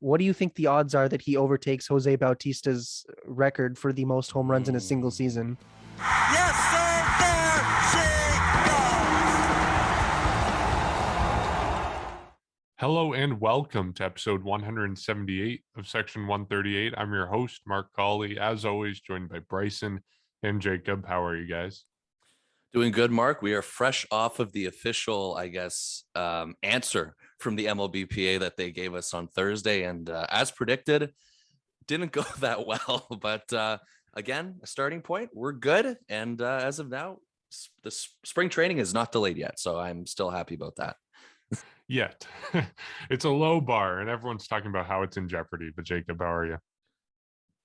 What do you think the odds are that he overtakes Jose Bautista's record for the most home runs in a single season? Yes, sir. There she goes. Hello and welcome to episode 178 of Section 138. I'm your host, Mark Colley, as always, joined by Bryson and Jacob. How are you guys? Doing good, Mark. We are fresh off of the official, answer from the MLBPA that they gave us on Thursday. And as predicted, didn't go that well. But again, a starting point. We're good. And as of now, the spring training is not delayed yet. So I'm still happy about that. Yet. It's a low bar, and everyone's talking about how it's in jeopardy. But Jacob, how are you?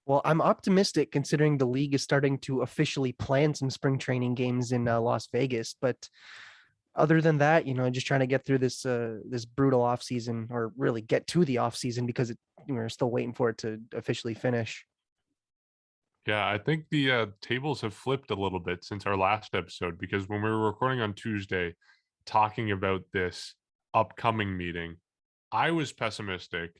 Well, I'm optimistic considering the league is starting to officially plan some spring training games in Las Vegas. But other than that, just trying to get through this brutal off season, or really get to the off season because we're still waiting for it to officially finish. Yeah, I think the tables have flipped a little bit since our last episode, because when we were recording on Tuesday, talking about this upcoming meeting, I was pessimistic.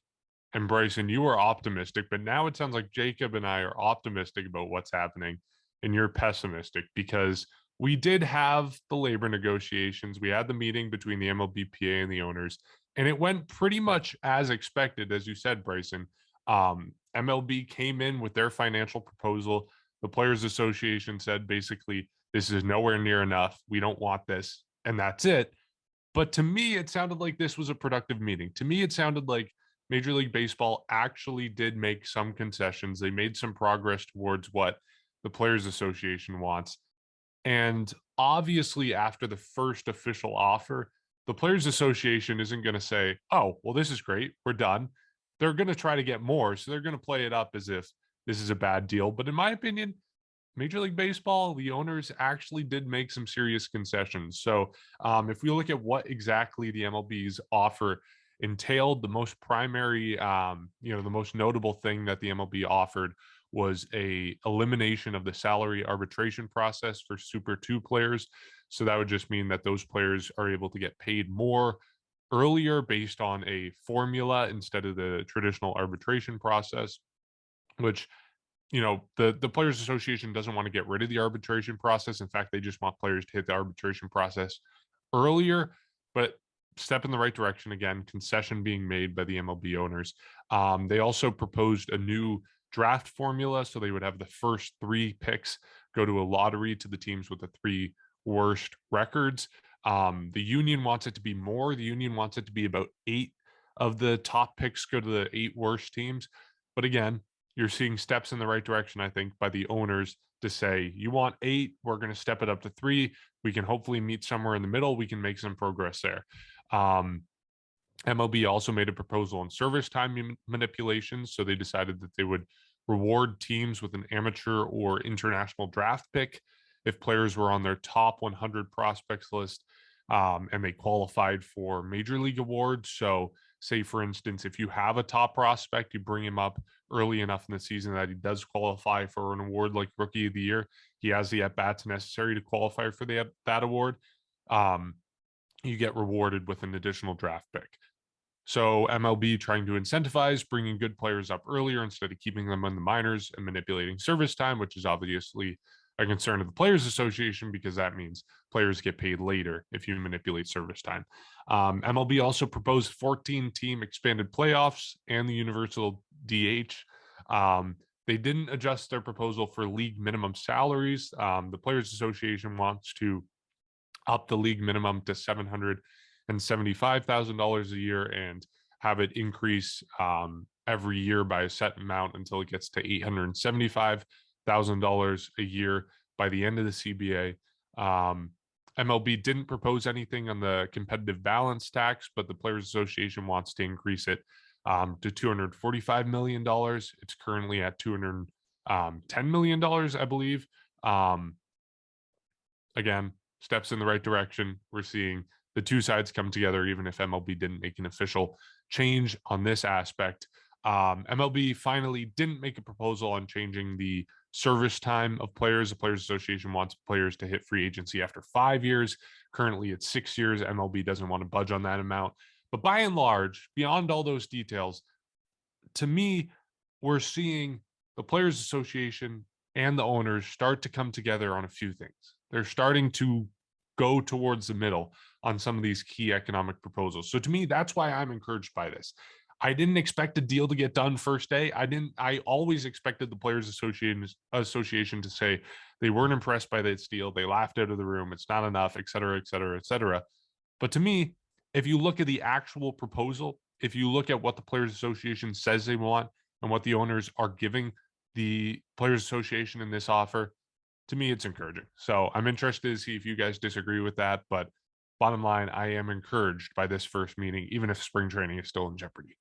And Bryson, you were optimistic, but now it sounds like Jacob and I are optimistic about what's happening, and you're pessimistic because we did have the labor negotiations. We had the meeting between the MLBPA and the owners, and it went pretty much as expected, as you said, Bryson. MLB came in with their financial proposal. The Players Association said basically, this is nowhere near enough. We don't want this, and that's it. But to me, it sounded like this was a productive meeting. To me, it sounded like Major League Baseball actually did make some concessions. They made some progress towards what the Players Association wants. And obviously, after the first official offer, the Players Association isn't going to say, oh, well, this is great. We're done. They're going to try to get more. So they're going to play it up as if this is a bad deal. But in my opinion, Major League Baseball, the owners actually did make some serious concessions. So if we look at what exactly the MLB's offer entailed, the most primary, the most notable thing that the MLB offered was a elimination of the salary arbitration process for Super 2 players. So that would just mean that those players are able to get paid more earlier based on a formula instead of the traditional arbitration process, which the Players Association doesn't want to get rid of the arbitration process. In fact, they just want players to hit the arbitration process earlier, but step in the right direction. Again, concession being made by the MLB owners. They also proposed a new draft formula, so they would have the first 3 picks go to a lottery to the teams with the 3 worst records. The union wants it to be more. The union wants it to be about 8 of the top picks go to the 8 worst teams. But again, you're seeing steps in the right direction, I think, by the owners to say, you want 8, we're going to step it up to 3. We can hopefully meet somewhere in the middle. We can make some progress there. MLB also made a proposal on service time manipulations. So they decided that they would reward teams with an amateur or international draft pick if players were on their top 100 prospects list and they qualified for major league awards. So say, for instance, if you have a top prospect, you bring him up early enough in the season that he does qualify for an award like Rookie of the Year. He has the at-bats necessary to qualify for that award. You get rewarded with an additional draft pick. So MLB trying to incentivize bringing good players up earlier instead of keeping them in the minors and manipulating service time, which is obviously a concern of the Players Association because that means players get paid later if you manipulate service time. MLB also proposed 14-team expanded playoffs and the universal DH. They didn't adjust their proposal for league minimum salaries. The Players Association wants to up the league minimum to $775,000 a year and have it increase every year by a set amount until it gets to $875,000 a year by the end of the CBA. MLB didn't propose anything on the competitive balance tax, but the Players Association wants to increase it to $245 million. It's currently at $210 million, I believe. Again, steps in the right direction. We're seeing the two sides come together, even if MLB didn't make an official change on this aspect. MLB finally didn't make a proposal on changing the service time of players. The Players Association wants players to hit free agency after 5 years. Currently, it's 6 years. MLB doesn't want to budge on that amount. But by and large, beyond all those details, to me, we're seeing the Players Association and the owners start to come together on a few things. They're starting to go towards the middle on some of these key economic proposals. So to me, that's why I'm encouraged by this. I didn't expect a deal to get done first day. I always expected the Players Association to say they weren't impressed by this deal. They laughed out of the room. It's not enough, et cetera, et cetera, et cetera. But to me, if you look at the actual proposal, if you look at what the Players Association says they want and what the owners are giving the Players Association in this offer, to me, it's encouraging. So I'm interested to see if you guys disagree with that. But bottom line, I am encouraged by this first meeting, even if spring training is still in jeopardy.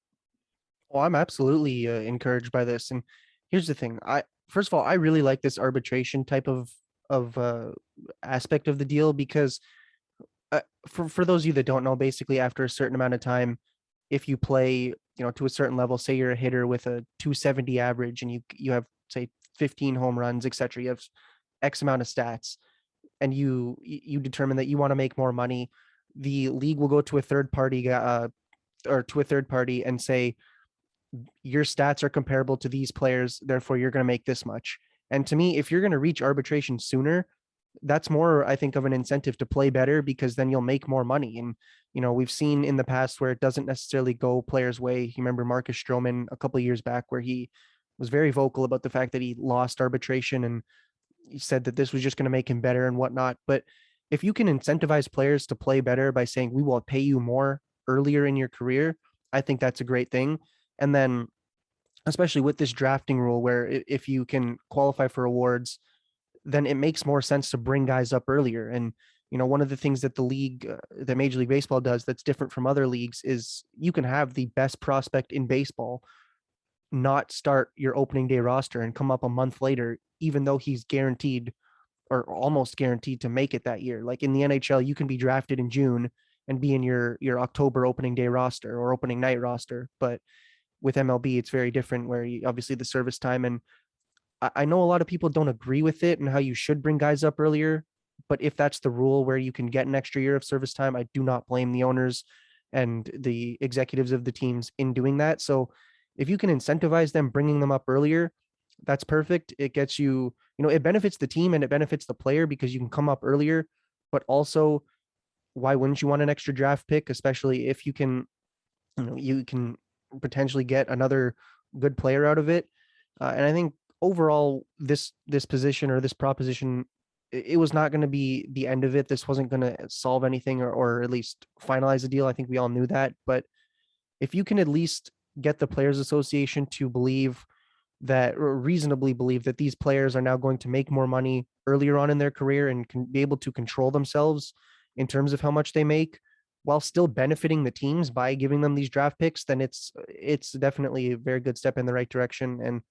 Well, I'm absolutely encouraged by this. And here's the thing: first of all, I really like this arbitration type of aspect of the deal because for those of you that don't know, basically after a certain amount of time, if you play, to a certain level, say you're a hitter with a 270 average and you have say 15 home runs, etc. You have X amount of stats, and you determine that you want to make more money. The league will go to a third party and say your stats are comparable to these players, therefore you're going to make this much. And to me, if you're going to reach arbitration sooner, that's more, I think, of an incentive to play better because then you'll make more money. And, we've seen in the past where it doesn't necessarily go players' way. You remember Marcus Stroman a couple of years back where he was very vocal about the fact that he lost arbitration and he said that this was just going to make him better and whatnot. But if you can incentivize players to play better by saying we will pay you more earlier in your career, I think that's a great thing. And then especially with this drafting rule where if you can qualify for awards, then it makes more sense to bring guys up earlier. And, one of the things that the league, that Major League Baseball does that's different from other leagues is you can have the best prospect in baseball not start your opening day roster and come up a month later, even though he's guaranteed or almost guaranteed to make it that year. Like in the NHL, you can be drafted in June and be in your October opening day roster or opening night roster. But with MLB, it's very different where obviously the service time. And I know a lot of people don't agree with it and how you should bring guys up earlier. But if that's the rule where you can get an extra year of service time, I do not blame the owners and the executives of the teams in doing that. So if you can incentivize them bringing them up earlier, that's perfect. It gets you, it benefits the team and it benefits the player because you can come up earlier, but also why wouldn't you want an extra draft pick, especially if you can, you can potentially get another good player out of it. And I think overall, this position or this proposition, it was not going to be the end of it. This wasn't going to solve anything or at least finalize the deal. I think we all knew that. But if you can at least get the Players Association to believe that, or reasonably believe that these players are now going to make more money earlier on in their career and can be able to control themselves in terms of how much they make while still benefiting the teams by giving them these draft picks, then it's definitely a very good step in the right direction. And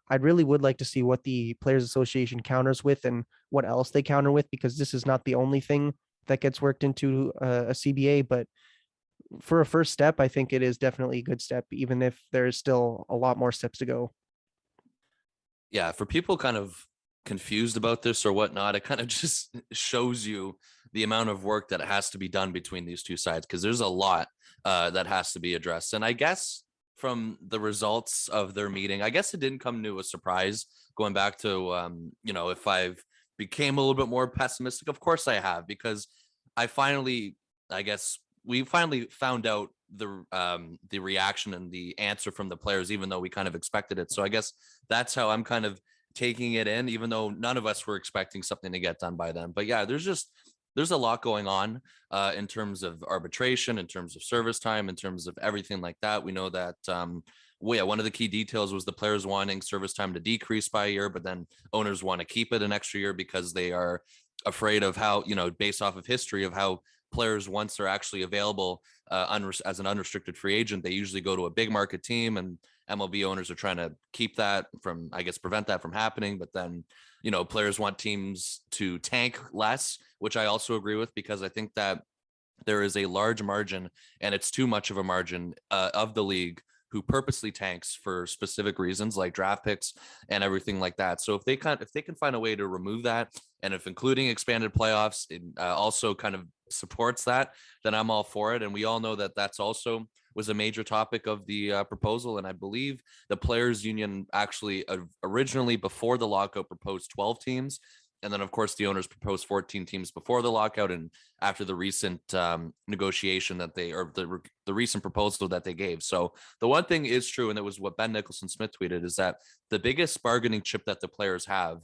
I really would like to see what the Players Association counters with and what else they counter with, because this is not the only thing that gets worked into a CBA. But for a first step, I think it is definitely a good step, even if there is still a lot more steps to go. Yeah, for people kind of confused about this or whatnot, it kind of just shows you the amount of work that has to be done between these two sides, because there's a lot that has to be addressed. And I guess from the results of their meeting, I guess it didn't come to a surprise. Going back to, if I've became a little bit more pessimistic, of course I have, because we finally found out the reaction and the answer from the players, even though we kind of expected it. So I guess that's how I'm kind of taking it in, even though none of us were expecting something to get done by then. But yeah, there's a lot going on in terms of arbitration, in terms of service time, in terms of everything like that. We know that one of the key details was the players wanting service time to decrease by a year, but then owners want to keep it an extra year because they are afraid of how, based off of history of how players, once they're actually available as an unrestricted free agent, they usually go to a big market team, and MLB owners are trying to keep that from, I guess, prevent that from happening. But then, players want teams to tank less, which I also agree with, because I think that there is a large margin, and it's too much of a margin of the league who purposely tanks for specific reasons like draft picks and everything like that. So if they can find a way to remove that, and if including expanded playoffs also kind of supports that, then I'm all for it. And we all know that that's also was a major topic of the proposal. And I believe the players union actually originally before the lockout proposed 12 teams. And then, of course, the owners proposed 14 teams before the lockout. And after the recent negotiation that the recent proposal that they gave. So the one thing is true, and it was what Ben Nicholson-Smith tweeted, is that the biggest bargaining chip that the players have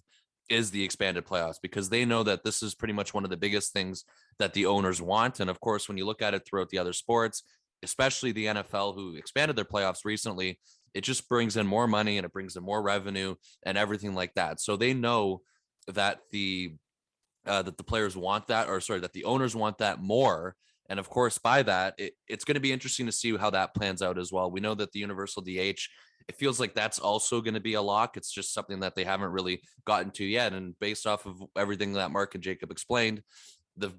is the expanded playoffs, because they know that this is pretty much one of the biggest things that the owners want. And of course, when you look at it throughout the other sports, especially the NFL, who expanded their playoffs recently, it just brings in more money and it brings in more revenue and everything like that. So they know that that the players want that, or sorry, that the owners want that more. And of course, by that, it's going to be interesting to see how that plans out as well. We know that the universal DH, it feels like that's also going to be a lock. It's just something that they haven't really gotten to yet. And based off of everything that Mark and Jacob explained,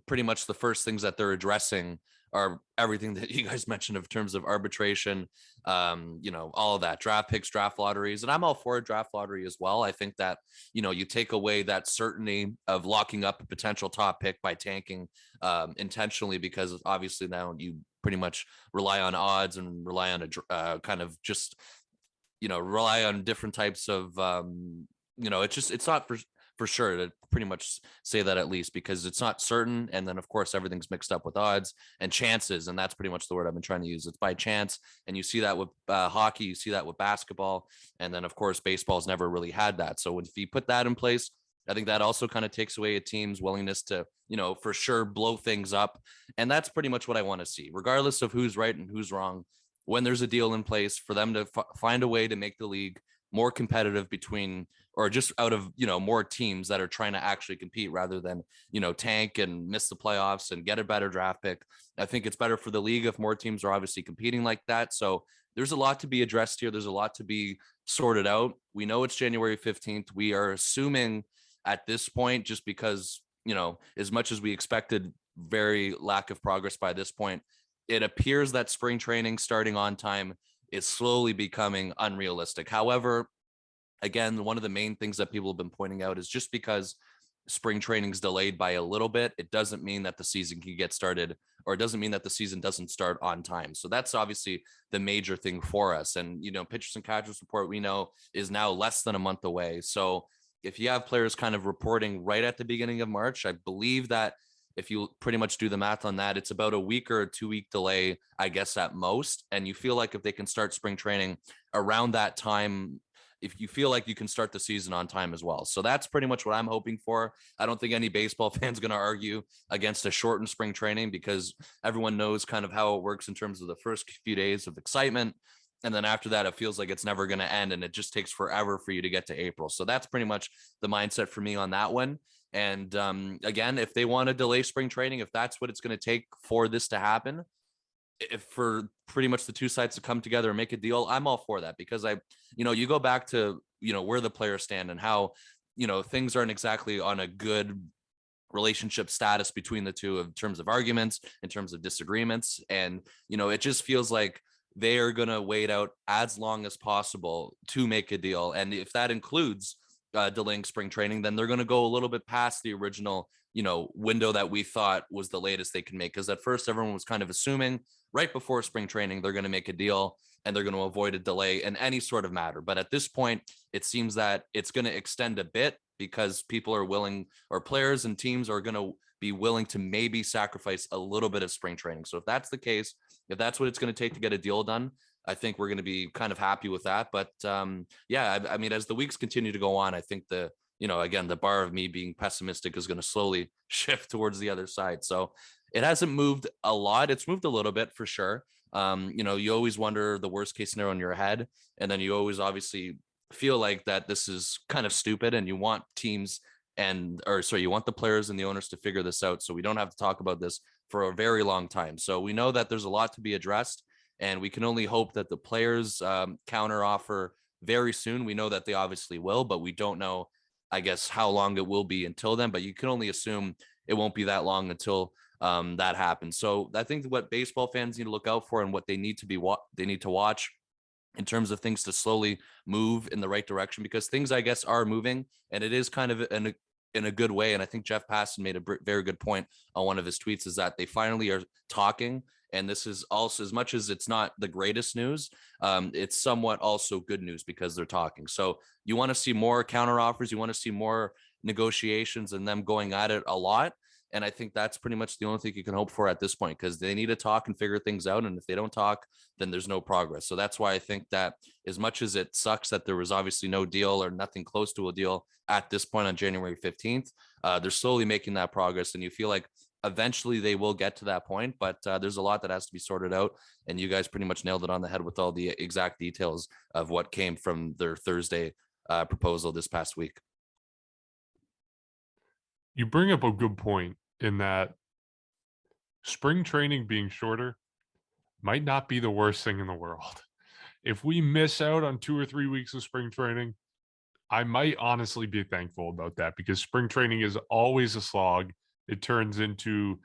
pretty much the first things that they're addressing are everything that you guys mentioned in terms of arbitration, all of that, draft picks, draft lotteries. And I'm all for a draft lottery as well. I think that, you take away that certainty of locking up a potential top pick by tanking intentionally, because obviously now you pretty much rely on odds and rely on a kind of just, rely on different types of, it's not for sure to pretty much say that, at least, because it's not certain. And then of course everything's mixed up with odds and chances, and that's pretty much the word I've been trying to use. It's by chance, and you see that with hockey, you see that with basketball, and then of course baseball's never really had that. So if you put that in place, I think that also kind of takes away a team's willingness to, for sure blow things up. And that's pretty much what I want to see, regardless of who's right and who's wrong. When there's a deal in place, for them to find a way to make the league more competitive between, or just out of, more teams that are trying to actually compete, rather than, tank and miss the playoffs and get a better draft pick. I think it's better for the league if more teams are obviously competing like that. So there's a lot to be addressed here. There's a lot to be sorted out. We know it's January 15th. We are assuming at this point, just because, as much as we expected very lack of progress by this point, it appears that spring training starting on time is slowly becoming unrealistic. However, again, one of the main things that people have been pointing out is just because spring training's delayed by a little bit, it doesn't mean that the season can get started, or it doesn't mean that the season doesn't start on time. So that's obviously the major thing for us. And, pitchers and catchers report, we know, is now less than a month away. So if you have players kind of reporting right at the beginning of March, I believe that if you pretty much do the math on that, it's about a week or a 2-week delay, I guess, at most. And you feel like if they can start spring training around that time, if you feel like you can start the season on time as well. So that's pretty much what I'm hoping for. I don't think any baseball fan's going to argue against a shortened spring training, because everyone knows kind of how it works in terms of the first few days of excitement. And then after that, it feels like it's never going to end, and it just takes forever for you to get to April. So that's pretty much the mindset for me on that one. And again, if they want to delay spring training, if that's what it's going to take for this to happen, if for pretty much the two sides to come together and make a deal, I'm all for that, because you go back to, where the players stand and how, things aren't exactly on a good relationship status between the two in terms of arguments, in terms of disagreements. And, it just feels like they are going to wait out as long as possible to make a deal. And if that includes delaying spring training, then they're going to go a little bit past the original, window that we thought was the latest they can make. Because at first everyone was kind of assuming right before spring training, they're going to make a deal and they're going to avoid a delay in any sort of matter. But at this point, it seems that it's going to extend a bit, because people are willing, or players and teams are going to be willing to maybe sacrifice a little bit of spring training. So if that's the case, if that's what it's going to take to get a deal done, I think we're going to be kind of happy with that. But I mean, as the weeks continue to go on, I think again, the bar of me being pessimistic is going to slowly shift towards the other side. So it hasn't moved a lot. It's moved a little bit for sure. You always wonder the worst case scenario in your head. And then you always obviously feel like that this is kind of stupid, and you want you want the players and the owners to figure this out, so we don't have to talk about this for a very long time. So we know that there's a lot to be addressed, and we can only hope that the players counter offer very soon. We know that they obviously will, but we don't know, I guess, how long it will be until then. But you can only assume it won't be that long until that happens. So I think what baseball fans need to look out for, and what they need to watch in terms of things to slowly move in the right direction, because things, I guess, are moving, and it is kind of in a good way. And I think Jeff Passan made a very good point on one of his tweets, is that they finally are talking, And this is also, as much as it's not the greatest news, it's somewhat also good news because they're talking. So you want to see more counter offers. You want to see more negotiations and them going at it a lot. And I think that's pretty much the only thing you can hope for at this point, because they need to talk and figure things out. And if they don't talk, then there's no progress. So that's why I think that as much as it sucks that there was obviously no deal or nothing close to a deal at this point on January 15th, they're slowly making that progress. And you feel like eventually they will get to that point, but there's a lot that has to be sorted out. And you guys pretty much nailed it on the head with all the exact details of what came from their Thursday proposal this past week. You bring up a good point in that spring training being shorter might not be the worst thing in the world. If we miss out on 2 or 3 weeks of spring training, I might honestly be thankful about that, because spring training is always a slog. It turns into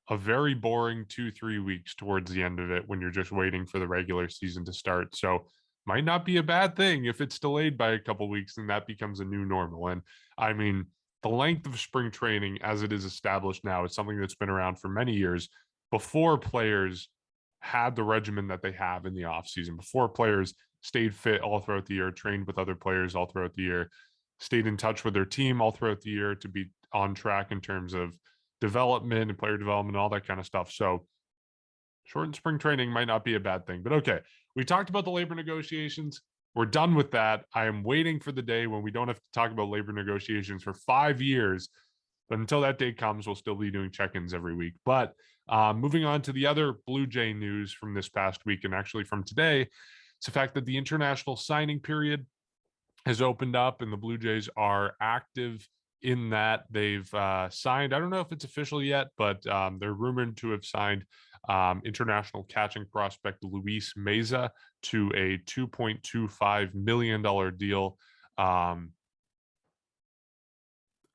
a very boring 2-3 weeks towards the end of it when you're just waiting for the regular season to start. So might not be a bad thing if it's delayed by a couple weeks, and that becomes a new normal. And I mean, the length of spring training as it is established now is something that's been around for many years before players had the regimen that they have in the off season, before players stayed fit all throughout the year, trained with other players all throughout the year, stayed in touch with their team all throughout the year to be on track in terms of development and player development, all that kind of stuff. So shortened spring training might not be a bad thing. But okay, we talked about the labor negotiations. We're done with that. I am waiting for the day when we don't have to talk about labor negotiations for 5 years. But until that day comes, we'll still be doing check-ins every week. But moving on to the other Blue Jay news from this past week, and actually from today, it's the fact that the international signing period has opened up and the Blue Jays are active in that. They've signed, I don't know if it's official yet, but they're rumored to have signed international catching prospect Luis Meza to a $2.25 million deal. I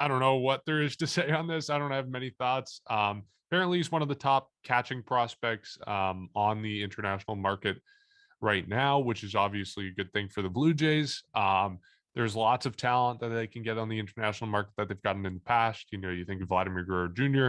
don't know what there is to say on this. I don't have many thoughts. Apparently, he's one of the top catching prospects on the international market right now, which is obviously a good thing for the Blue Jays. There's lots of talent that they can get on the international market that they've gotten in the past. You know, you think of Vladimir Guerrero Jr.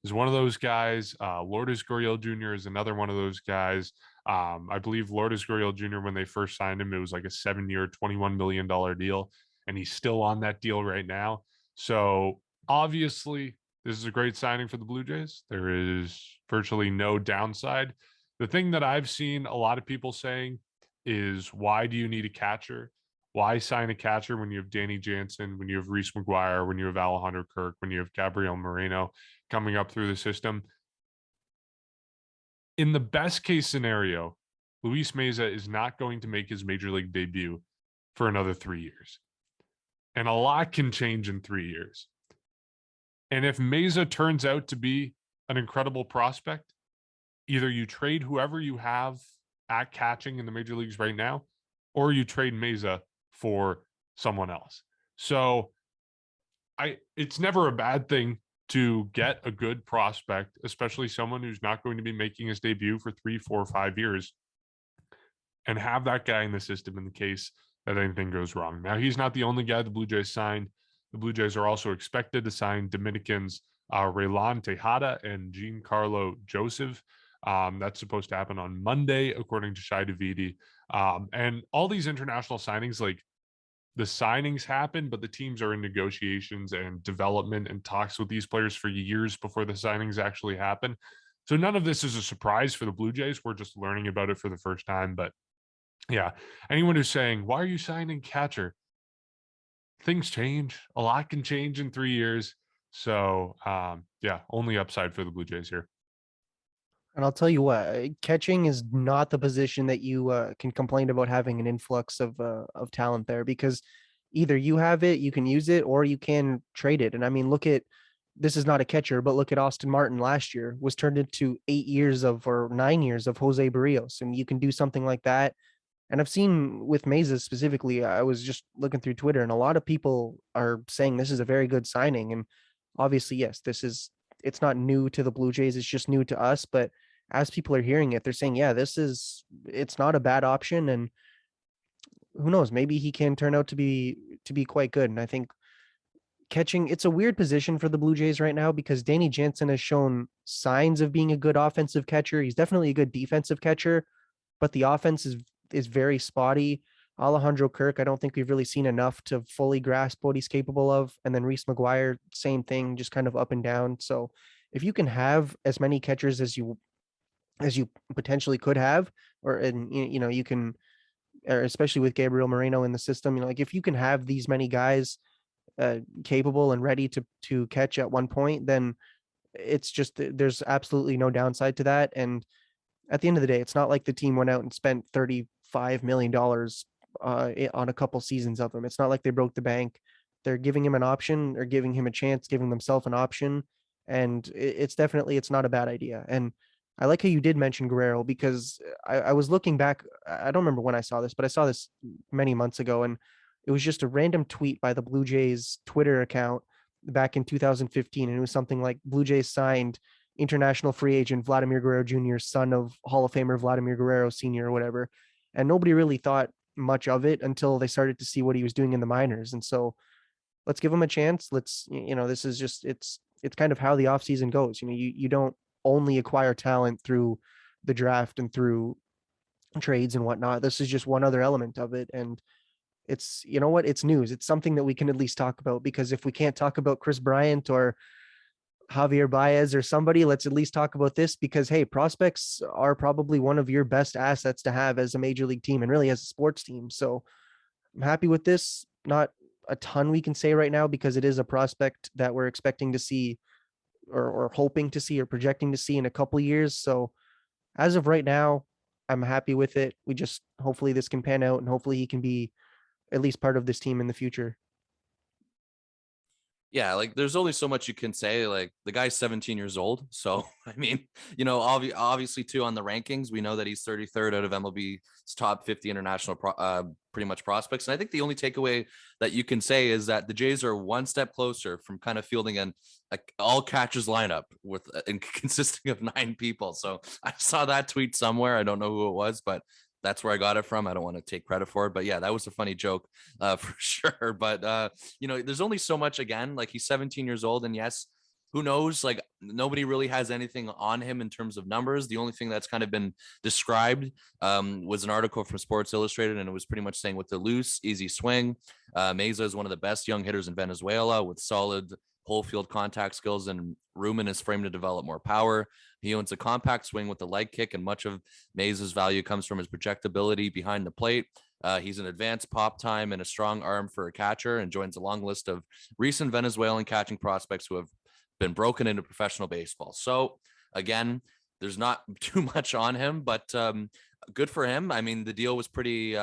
is one of those guys. Lourdes Gurriel Jr. is another one of those guys. I believe Lourdes Gurriel Jr., when they first signed him, it was like a 7-year, $21 million deal, and he's still on that deal right now. So obviously, this is a great signing for the Blue Jays. There is virtually no downside. The thing that I've seen a lot of people saying is, why do you need a catcher? Why sign a catcher when you have Danny Jansen, when you have Reese McGuire, when you have Alejandro Kirk, when you have Gabriel Moreno coming up through the system? In the best case scenario, Luis Meza is not going to make his major league debut for another 3 years. And a lot can change in 3 years. And if Meza turns out to be an incredible prospect, either you trade whoever you have at catching in the major leagues right now, or you trade Meza for someone else. So it's never a bad thing to get a good prospect, especially someone who's not going to be making his debut for 3, 4, 5 years, and have that guy in the system in the case that anything goes wrong. Now, he's not the only guy the Blue Jays signed. The Blue Jays are also expected to sign Dominicans Raylan Tejada and Giancarlo Joseph. That's supposed to happen on Monday, according to Shai Davidi. And all these international signings, like, the signings happen, but the teams are in negotiations and development and talks with these players for years before the signings actually happen. So none of this is a surprise for the Blue Jays. We're just learning about it for the first time. But yeah, anyone who's saying, why are you signing catcher? Things change. A lot can change in 3 years. So yeah, only upside for the Blue Jays here. And I'll tell you what, catching is not the position that you can complain about having an influx of talent there, because either you have it, you can use it, or you can trade it. And I mean, look at, this is not a catcher, but look at Austin Martin last year, was turned into 8 years of, or 9 years of Jose Barrios. And you can do something like that. And I've seen with Meza specifically, I was just looking through Twitter, and a lot of people are saying this is a very good signing. And obviously, yes, it's not new to the Blue Jays. It's just new to us. But as people are hearing it, they're saying, yeah, it's not a bad option. And who knows, maybe he can turn out to be quite good. And I think catching, it's a weird position for the Blue Jays right now because Danny Jansen has shown signs of being a good offensive catcher. He's definitely a good defensive catcher, but the offense is very spotty. Alejandro Kirk, I don't think we've really seen enough to fully grasp what he's capable of. And then Reese McGuire, same thing, just kind of up and down. So if you can have as many catchers as you potentially could have, or and you can, or especially with Gabriel Moreno in the system, like if you can have these many guys capable and ready to catch at one point, then it's just there's absolutely no downside to that. And at the end of the day, it's not like the team went out and spent $35 million on a couple seasons of him. It's not like they broke the bank. They're giving him an option or giving him a chance, giving themselves an option. And it's definitely, it's not a bad idea. And I like how you did mention Guerrero because I was looking back. I don't remember when I saw this, but I saw this many months ago. And it was just a random tweet by the Blue Jays Twitter account back in 2015. And it was something like Blue Jays signed international free agent Vladimir Guerrero Jr., son of Hall of Famer Vladimir Guerrero Sr. or whatever. And nobody really thought much of it until they started to see what he was doing in the minors. And so let's give him a chance. Let's, this is just, it's kind of how the offseason goes. You don't only acquire talent through the draft and through trades and whatnot. This is just one other element of it. And it's, it's news. It's something that we can at least talk about, because if we can't talk about Chris Bryant or Javier Baez or somebody, let's at least talk about this, because hey, prospects are probably one of your best assets to have as a major league team and really as a sports team. So I'm happy with this. Not a ton we can say right now because it is a prospect that we're expecting to see or hoping to see or projecting to see in a couple of years. So as of right now, I'm happy with it. We just, hopefully this can pan out and hopefully he can be at least part of this team in the future. Yeah, like there's only so much you can say. Like the guy's 17 years old. So, I mean, obviously too on the rankings, we know that he's 33rd out of MLB's top 50 international pretty much prospects. And I think the only takeaway that you can say is that the Jays are one step closer from kind of fielding an all catchers lineup with consisting of 9 people. So I saw that tweet somewhere. I don't know who it was, but that's where I got it from. I don't want to take credit for it, but yeah, that was a funny joke for sure. But there's only so much. Again, like he's 17 years old, and yes, who knows? Like nobody really has anything on him in terms of numbers. The only thing that's kind of been described was an article from Sports Illustrated, and it was pretty much saying with the loose, easy swing, Meza is one of the best young hitters in Venezuela with solid whole field contact skills and room in his frame to develop more power. He owns a compact swing with a leg kick, and much of Maze's value comes from his projectability behind the plate. He's an advanced pop time and a strong arm for a catcher, and joins a long list of recent Venezuelan catching prospects who have been broken into professional baseball. So again, there's not too much on him, but good for him. I mean, the deal was pretty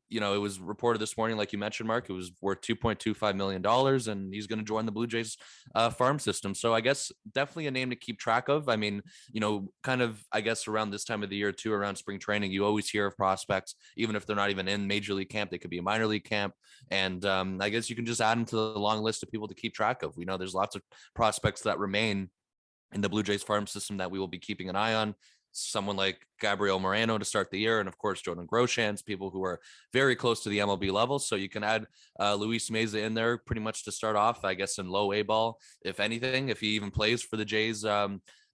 it was reported this morning, like you mentioned, Mark, it was worth $2.25 million, and he's going to join the Blue Jays farm system. So I guess definitely a name to keep track of. I mean, kind of, I guess around this time of the year too, around spring training, you always hear of prospects, even if they're not even in major league camp, they could be a minor league camp. And I guess you can just add them to the long list of people to keep track of. We know there's lots of prospects that remain in the Blue Jays farm system that we will be keeping an eye on. Someone like Gabriel Moreno to start the year, and of course Jordan Groshans, people who are very close to the MLB level. So you can add Luis Meza in there pretty much to start off, I guess, in low A ball, if anything, if he even plays for the Jays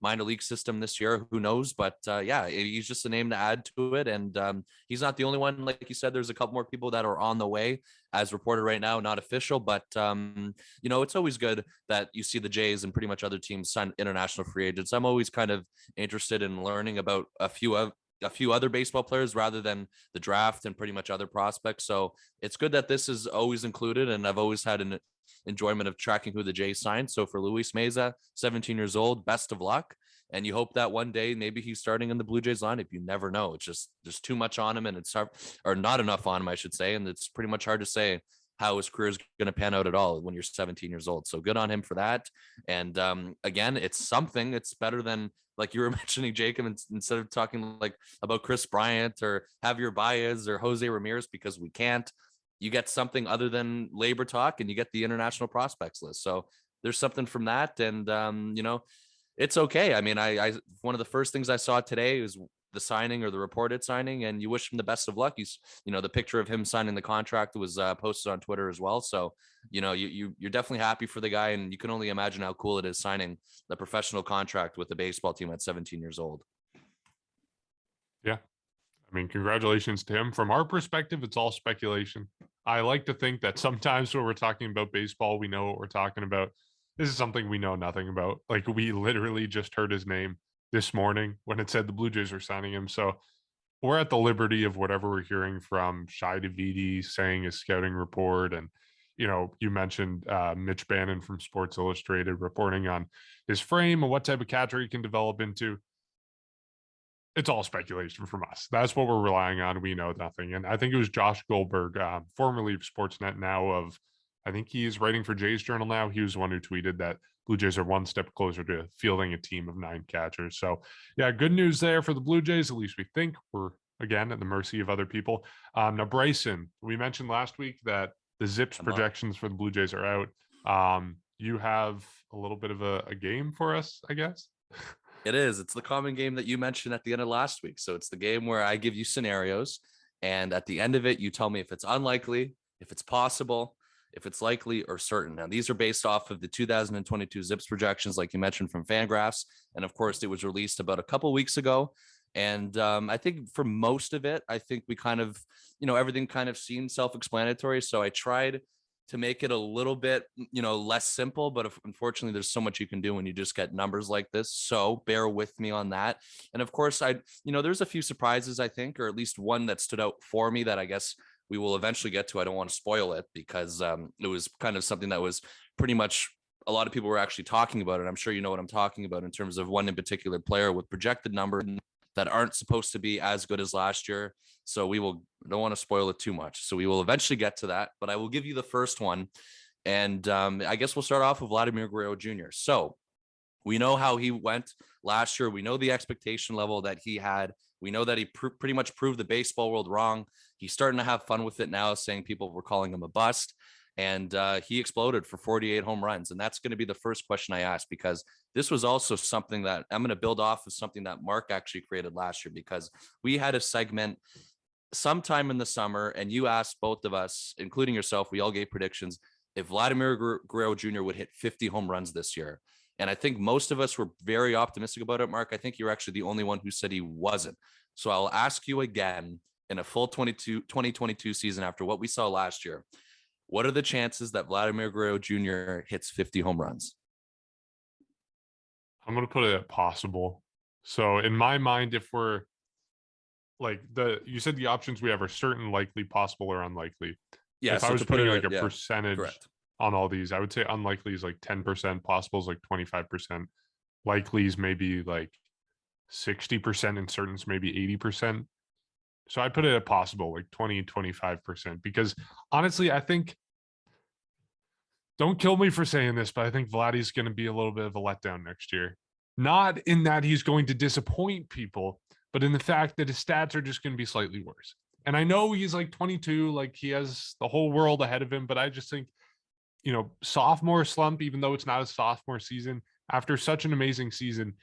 minor league system this year, who knows? But yeah, he's just a name to add to it. And he's not the only one. Like you said, there's a couple more people that are on the way, as reported right now, not official, but it's always good that you see the Jays and pretty much other teams sign international free agents. I'm always kind of interested in learning about a few other baseball players rather than the draft and pretty much other prospects. So it's good that this is always included, and I've always had an enjoyment of tracking who the Jays signed. So for Luis Meza, 17 years old, best of luck. And you hope that one day maybe he's starting in the Blue Jays lineup. You never know. It's just there's too much on him, and it's hard, or not enough on him, I should say. And it's pretty much hard to say how his career is going to pan out at all when you're 17 years old. So good on him for that. And again, it's something. It's better than, like you were mentioning, Jacob, instead of talking like about Chris Bryant or Javier Baez or Jose Ramirez, because we can't. You get something other than labor talk, and you get the international prospects list. So there's something from that. And, it's okay. I mean, I one of the first things I saw today was the signing or the reported signing, and you wish him the best of luck. He's, the picture of him signing the contract was posted on Twitter as well. So, you're definitely happy for the guy, and you can only imagine how cool it is signing the professional contract with the baseball team at 17 years old. Yeah. I mean, congratulations to him. From our perspective, it's all speculation. I like to think that sometimes when we're talking about baseball, we know what we're talking about. This is something we know nothing about. Like, we literally just heard his name this morning when it said the Blue Jays were signing him. So we're at the liberty of whatever we're hearing from Shai Davidi saying his scouting report. And, you mentioned Mitch Bannon from Sports Illustrated reporting on his frame and what type of catcher he can develop into. It's all speculation from us. That's what we're relying on. We know nothing. And I think it was Josh Goldberg, formerly of Sportsnet, now of, I think he's writing for Jays Journal now. He was the one who tweeted that Blue Jays are one step closer to fielding a team of 9 catchers. So, yeah, good news there for the Blue Jays. At least we think. We're, again, at the mercy of other people. Now, Bryson, we mentioned last week that the Zips projections for the Blue Jays are out. You have a little bit of a game for us, I guess. It is. It's the common game that you mentioned at the end of last week. So it's the game where I give you scenarios, and at the end of it, you tell me if it's unlikely, if it's possible, if it's likely or certain. Now, these are based off of the 2022 Zips projections, like you mentioned, from Fangraphs. And of course, it was released about a couple weeks ago. And I think for most of it, I think we kind of, everything kind of seemed self-explanatory. So I tried to make it a little bit, less simple, but unfortunately there's so much you can do when you just get numbers like this. So bear with me on that. And of course, there's a few surprises, I think, or at least one that stood out for me that I guess we will eventually get to. I don't want to spoil it because it was kind of something that was pretty much a lot of people were actually talking about it. I'm sure you know what I'm talking about in terms of one in particular player with projected numbers that aren't supposed to be as good as last year. So don't want to spoil it too much. So we will eventually get to that, but I will give you the first one. And I guess we'll start off with Vladimir Guerrero Jr. So we know how he went last year. We know the expectation level that he had. We know that he pretty much proved the baseball world wrong. He's starting to have fun with it now, saying people were calling him a bust. And he exploded for 48 home runs. And that's going to be the first question I ask, because this was also something that I'm going to build off of something that Mark actually created last year, because we had a segment sometime in the summer and you asked both of us, including yourself, we all gave predictions if Vladimir Guerrero Jr. would hit 50 home runs this year. And I think most of us were very optimistic about it, Mark. I think you're actually the only one who said he wasn't. So I'll ask you again, in a full 2022 season after what we saw last year, what are the chances that Vladimir Guerrero Jr. hits 50 home runs? I'm going to put it at possible. So in my mind, if we're like you said the options we have are certain, likely, possible, or unlikely. Yeah. If I was putting like a percentage correct on all these, I would say unlikely is like 10%, possible is like 25%, likely is maybe like 60%, and certain's maybe 80%. So I put it at possible, like 20-25%, because honestly, I think, don't kill me for saying this, but I think Vladdy's going to be a little bit of a letdown next year. Not in that he's going to disappoint people, but in the fact that his stats are just going to be slightly worse. And I know he's like 22, like he has the whole world ahead of him, but I just think, sophomore slump, even though it's not a sophomore season, after such an amazing season,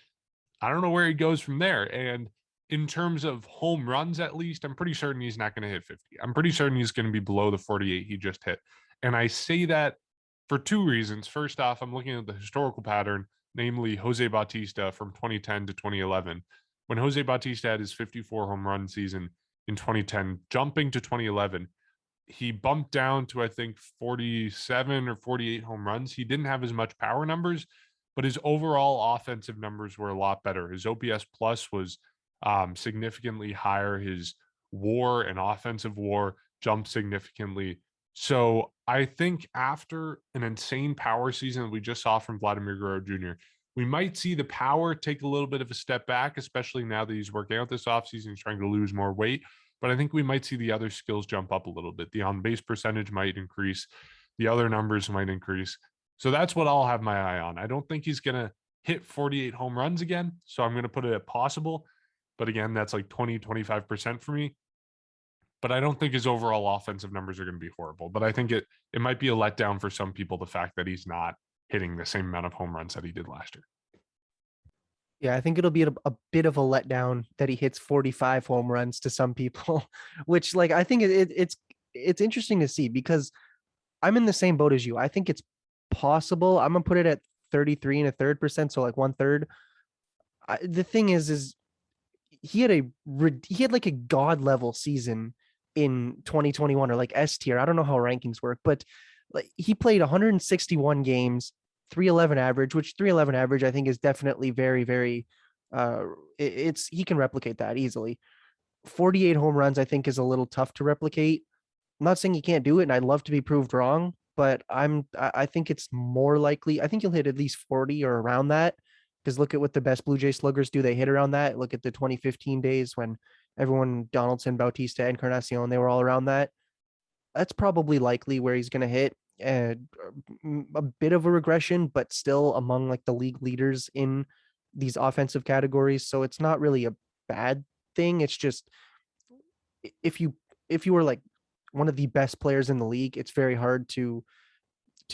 I don't know where he goes from there. And in terms of home runs, at least, I'm pretty certain he's not going to hit 50. I'm pretty certain he's going to be below the 48 he just hit. And I say that for two reasons. First off, I'm looking at the historical pattern, namely Jose Bautista from 2010 to 2011. When Jose Bautista had his 54 home run season in 2010, jumping to 2011, he bumped down to, I think, 47 or 48 home runs. He didn't have as much power numbers, but his overall offensive numbers were a lot better. His OPS plus was significantly higher. His WAR and offensive WAR jumped significantly. So I think after an insane power season that we just saw from Vladimir Guerrero Jr., we might see the power take a little bit of a step back, especially now that he's working out this offseason. He's trying to lose more weight. But I think we might see the other skills jump up a little bit. The on-base percentage might increase. The other numbers might increase. So that's what I'll have my eye on. I don't think he's going to hit 48 home runs again. So I'm going to put it at possible. But again, that's like 20-25% for me. But I don't think his overall offensive numbers are going to be horrible. But I think it might be a letdown for some people, the fact that he's not hitting the same amount of home runs that he did last year. Yeah, I think it'll be a bit of a letdown that he hits 45 home runs to some people, which like I think it's interesting to see because I'm in the same boat as you. I think it's possible. I'm gonna put it at 33 and a third percent, so like one third. The thing is he had like a god level season in 2021 or like S tier. I don't know how rankings work, but like he played 161 games, 311 average, which 311 average I think is definitely very very it's he can replicate that easily. 48 home runs I think is a little tough to replicate. I'm not saying he can't do it, and I'd love to be proved wrong, but I think it's more likely. I think he'll hit at least 40 or around that. Because look at what the best Blue Jay sluggers do. They hit around that. Look at the 2015 days when everyone, Donaldson, Bautista, Encarnacion, they were all around that. That's probably likely where he's going to hit. And a bit of a regression, but still among like the league leaders in these offensive categories. So it's not really a bad thing. It's just if you were like one of the best players in the league, it's very hard to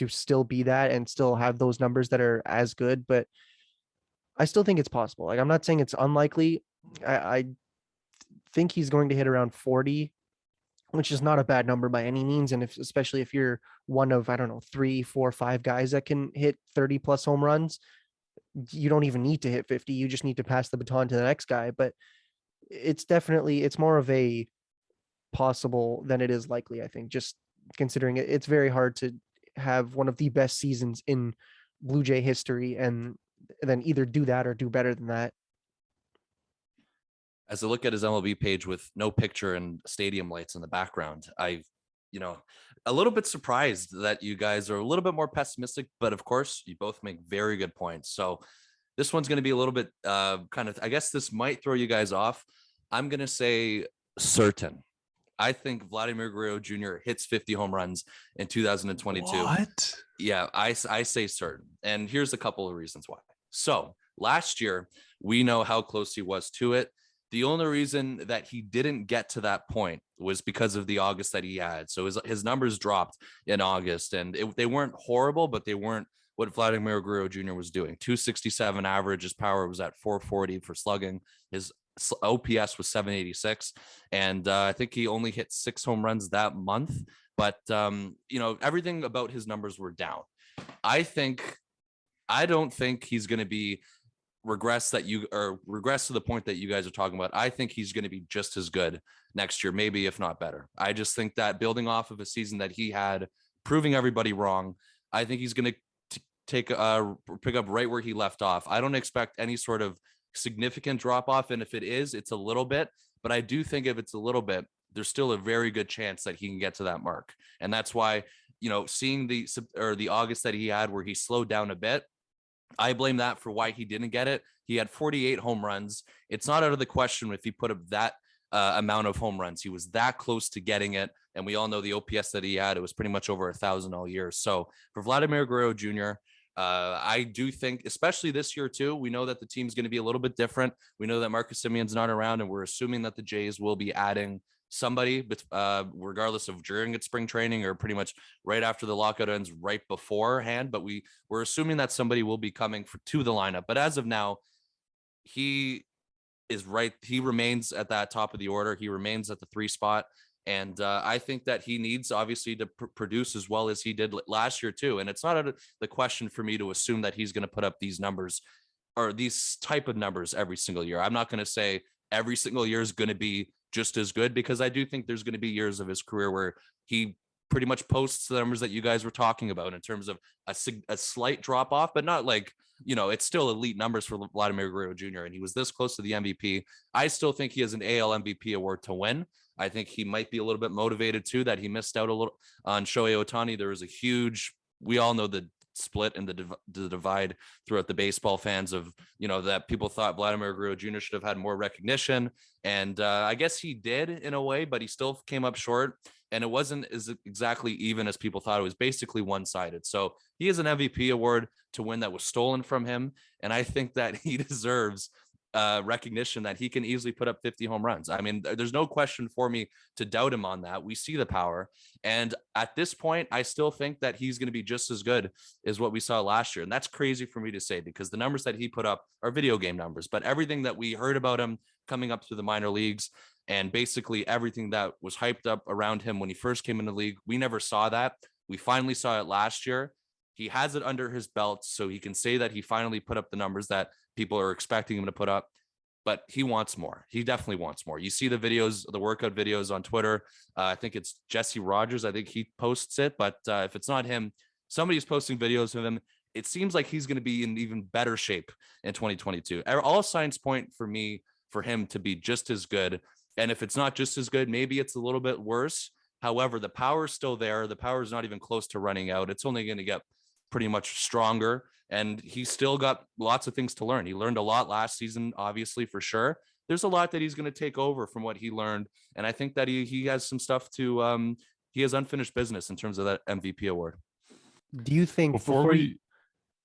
still be that and still have those numbers that are as good. But I still think it's possible. Like I'm not saying it's unlikely. I think he's going to hit around 40, which is not a bad number by any means. And if especially if you're one of, I don't know, 3, 4, 5 guys that can hit 30 plus home runs, you don't even need to hit 50. You just need to pass the baton to the next guy. But it's more of a possible than it is likely, I think, just considering it's very hard to have one of the best seasons in Blue Jay history and then either do that or do better than that. As I look at his MLB page with no picture and stadium lights in the background, a little bit surprised that you guys are a little bit more pessimistic, but of course you both make very good points. So this one's going to be a little bit I guess this might throw you guys off. I'm going to say certain. I think Vladimir Guerrero Jr. hits 50 home runs in 2022. What? Yeah, I say certain. And here's a couple of reasons why. So last year, we know how close he was to it. The only reason that he didn't get to that point was because of the August that he had. So his numbers dropped in August, and they weren't horrible, but they weren't what Vladimir Guerrero Jr. was doing. 267 average. His power was at 440 for slugging. His OPS was 786. And I think he only hit 6 home runs that month. But, everything about his numbers were down. I don't think he's going to be regress to the point that you guys are talking about. I think he's going to be just as good next year, maybe if not better. I just think that building off of a season that he had, proving everybody wrong, I think he's going to pick up right where he left off. I don't expect any sort of significant drop off, and if it is, it's a little bit. But I do think if it's a little bit, there's still a very good chance that he can get to that mark, and that's why seeing the August that he had where he slowed down a bit. I blame that for why he didn't get it. He had 48 home runs. It's not out of the question if he put up that amount of home runs. He was that close to getting it. And we all know the OPS that he had. It was pretty much over 1,000 all year. So for Vladimir Guerrero Jr., I do think, especially this year too, we know that the team's going to be a little bit different. We know that Marcus Simeon's not around, and we're assuming that the Jays will be adding somebody, but regardless of during its spring training or pretty much right after the lockout ends, right beforehand. But we're assuming that somebody will be coming to the lineup. But as of now, he is right. He remains at that top of the order. He remains at the 3 spot. And I think that he needs obviously to produce as well as he did last year too. And it's not the question for me to assume that he's going to put up these numbers or these type of numbers every single year. I'm not going to say every single year is going to be just as good, because I do think there's going to be years of his career where he pretty much posts the numbers that you guys were talking about in terms of a slight drop off, but not like, it's still elite numbers for Vladimir Guerrero Jr. And he was this close to the MVP. I still think he has an AL MVP award to win. I think he might be a little bit motivated too, that he missed out a little on Shohei Ohtani. There was a huge, we all know the split and the divide throughout the baseball fans of, that people thought Vladimir Guerrero Jr. should have had more recognition. And I guess he did in a way, but he still came up short. And it wasn't as exactly even as people thought. It was basically one-sided. So he has an MVP award to win that was stolen from him. And I think that he deserves recognition that he can easily put up 50 home runs. I mean, there's no question for me to doubt him on that. We see the power. And at this point, I still think that he's going to be just as good as what we saw last year. And that's crazy for me to say because the numbers that he put up are video game numbers, but everything that we heard about him coming up through the minor leagues and basically everything that was hyped up around him when he first came in the league, we never saw that. We finally saw it last year. He has it under his belt, so he can say that he finally put up the numbers that people are expecting him to put up, but he wants more. He definitely wants more. You see the videos, the workout videos on Twitter. I think it's Jesse Rogers. I think he posts it, but if it's not him, somebody's posting videos of him. It seems like he's going to be in even better shape in 2022. All signs point for me for him to be just as good. And if it's not just as good, maybe it's a little bit worse. However, the power is still there. The power is not even close to running out. It's only going to get pretty much stronger. And he's still got lots of things to learn. He learned a lot last season, obviously, for sure. There's a lot that he's going to take over from what he learned. And I think that he has some stuff to, he has unfinished business in terms of that MVP award. Do you think Before we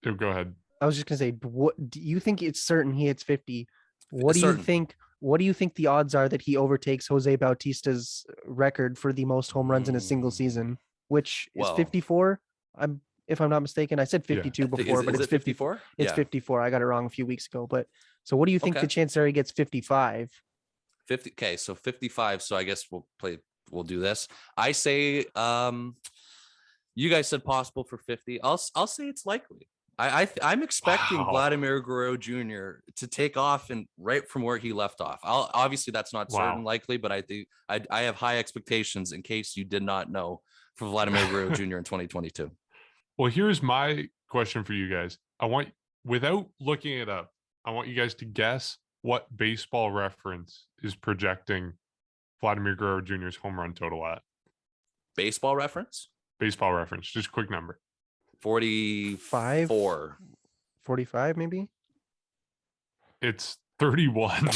go ahead. I was just gonna say, what do you think it's certain he hits 50? What do you Certain. think? What do you think the odds are that he overtakes Jose Bautista's record for the most home runs in a single season, which is Well, 54? If I'm not mistaken, I said Yeah. 52 before, but is it's it 54. 54? It's 54. I got it wrong a few weeks ago. But so what do you think Okay. the chance there he gets 55? 50. Okay, so 55. So I guess we'll do this. I say you guys said possible for 50. I'll say it's likely. I'm expecting Wow. Vladimir Guerrero Jr. to take off and right from where he left off. Obviously that's not certain likely, but I think I have high expectations in case you did not know for Vladimir Guerrero Jr. in 2022. Well, here's my question for you guys. Without looking it up, I want you guys to guess what Baseball Reference is projecting Vladimir Guerrero Jr.'s home run total at. Baseball Reference? Baseball Reference, just a quick number. 44. 45 maybe? It's 31.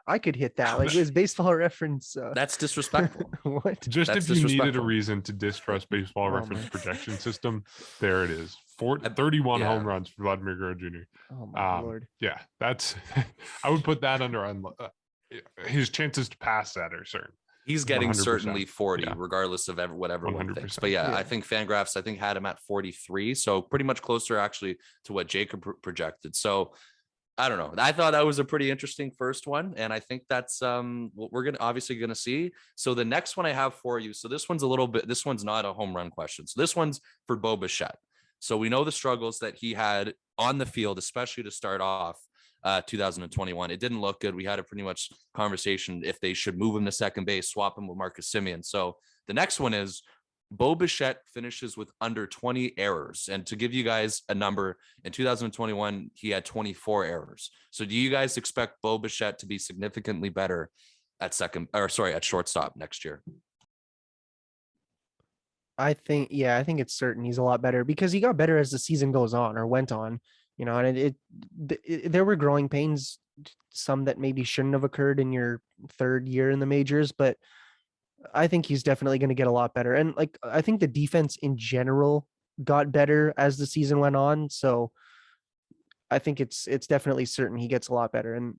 I could hit that. Like, it was Baseball Reference. That's disrespectful. What? Just That's if you needed a disrespectful. reason to distrust Baseball Oh, Reference man. projection system, there it is. 31 Yeah. home runs for Vladimir Guerrero Jr. Oh my lord. Yeah, that's. I would put that under his chances to pass that are certain. He's getting 100%. certainly 40, Yeah. regardless of what everyone thinks. 100%. But yeah, Yeah. I think Fangraphs, had him at 43. So pretty much closer actually to what Jacob projected. So I don't know. I thought that was a pretty interesting first one. And I think that's what we're obviously gonna see. So the next one I have for you. So this one's not a home run question. So this one's for Bo Bichette. So we know the struggles that he had on the field, especially to start off 2021. It didn't look good. We had a pretty much conversation if they should move him to second base, swap him with Marcus Semien. So the next one is Bo Bichette finishes with under 20 errors. And to give you guys a number, in 2021, he had 24 errors. So do you guys expect Bo Bichette to be significantly better at shortstop next year? I think it's certain he's a lot better because he got better as the season goes on or went on, and there were growing pains, some that maybe shouldn't have occurred in your third year in the majors, but I think he's definitely going to get a lot better. And like, I think the defense in general got better as the season went on. So I think it's definitely certain he gets a lot better. And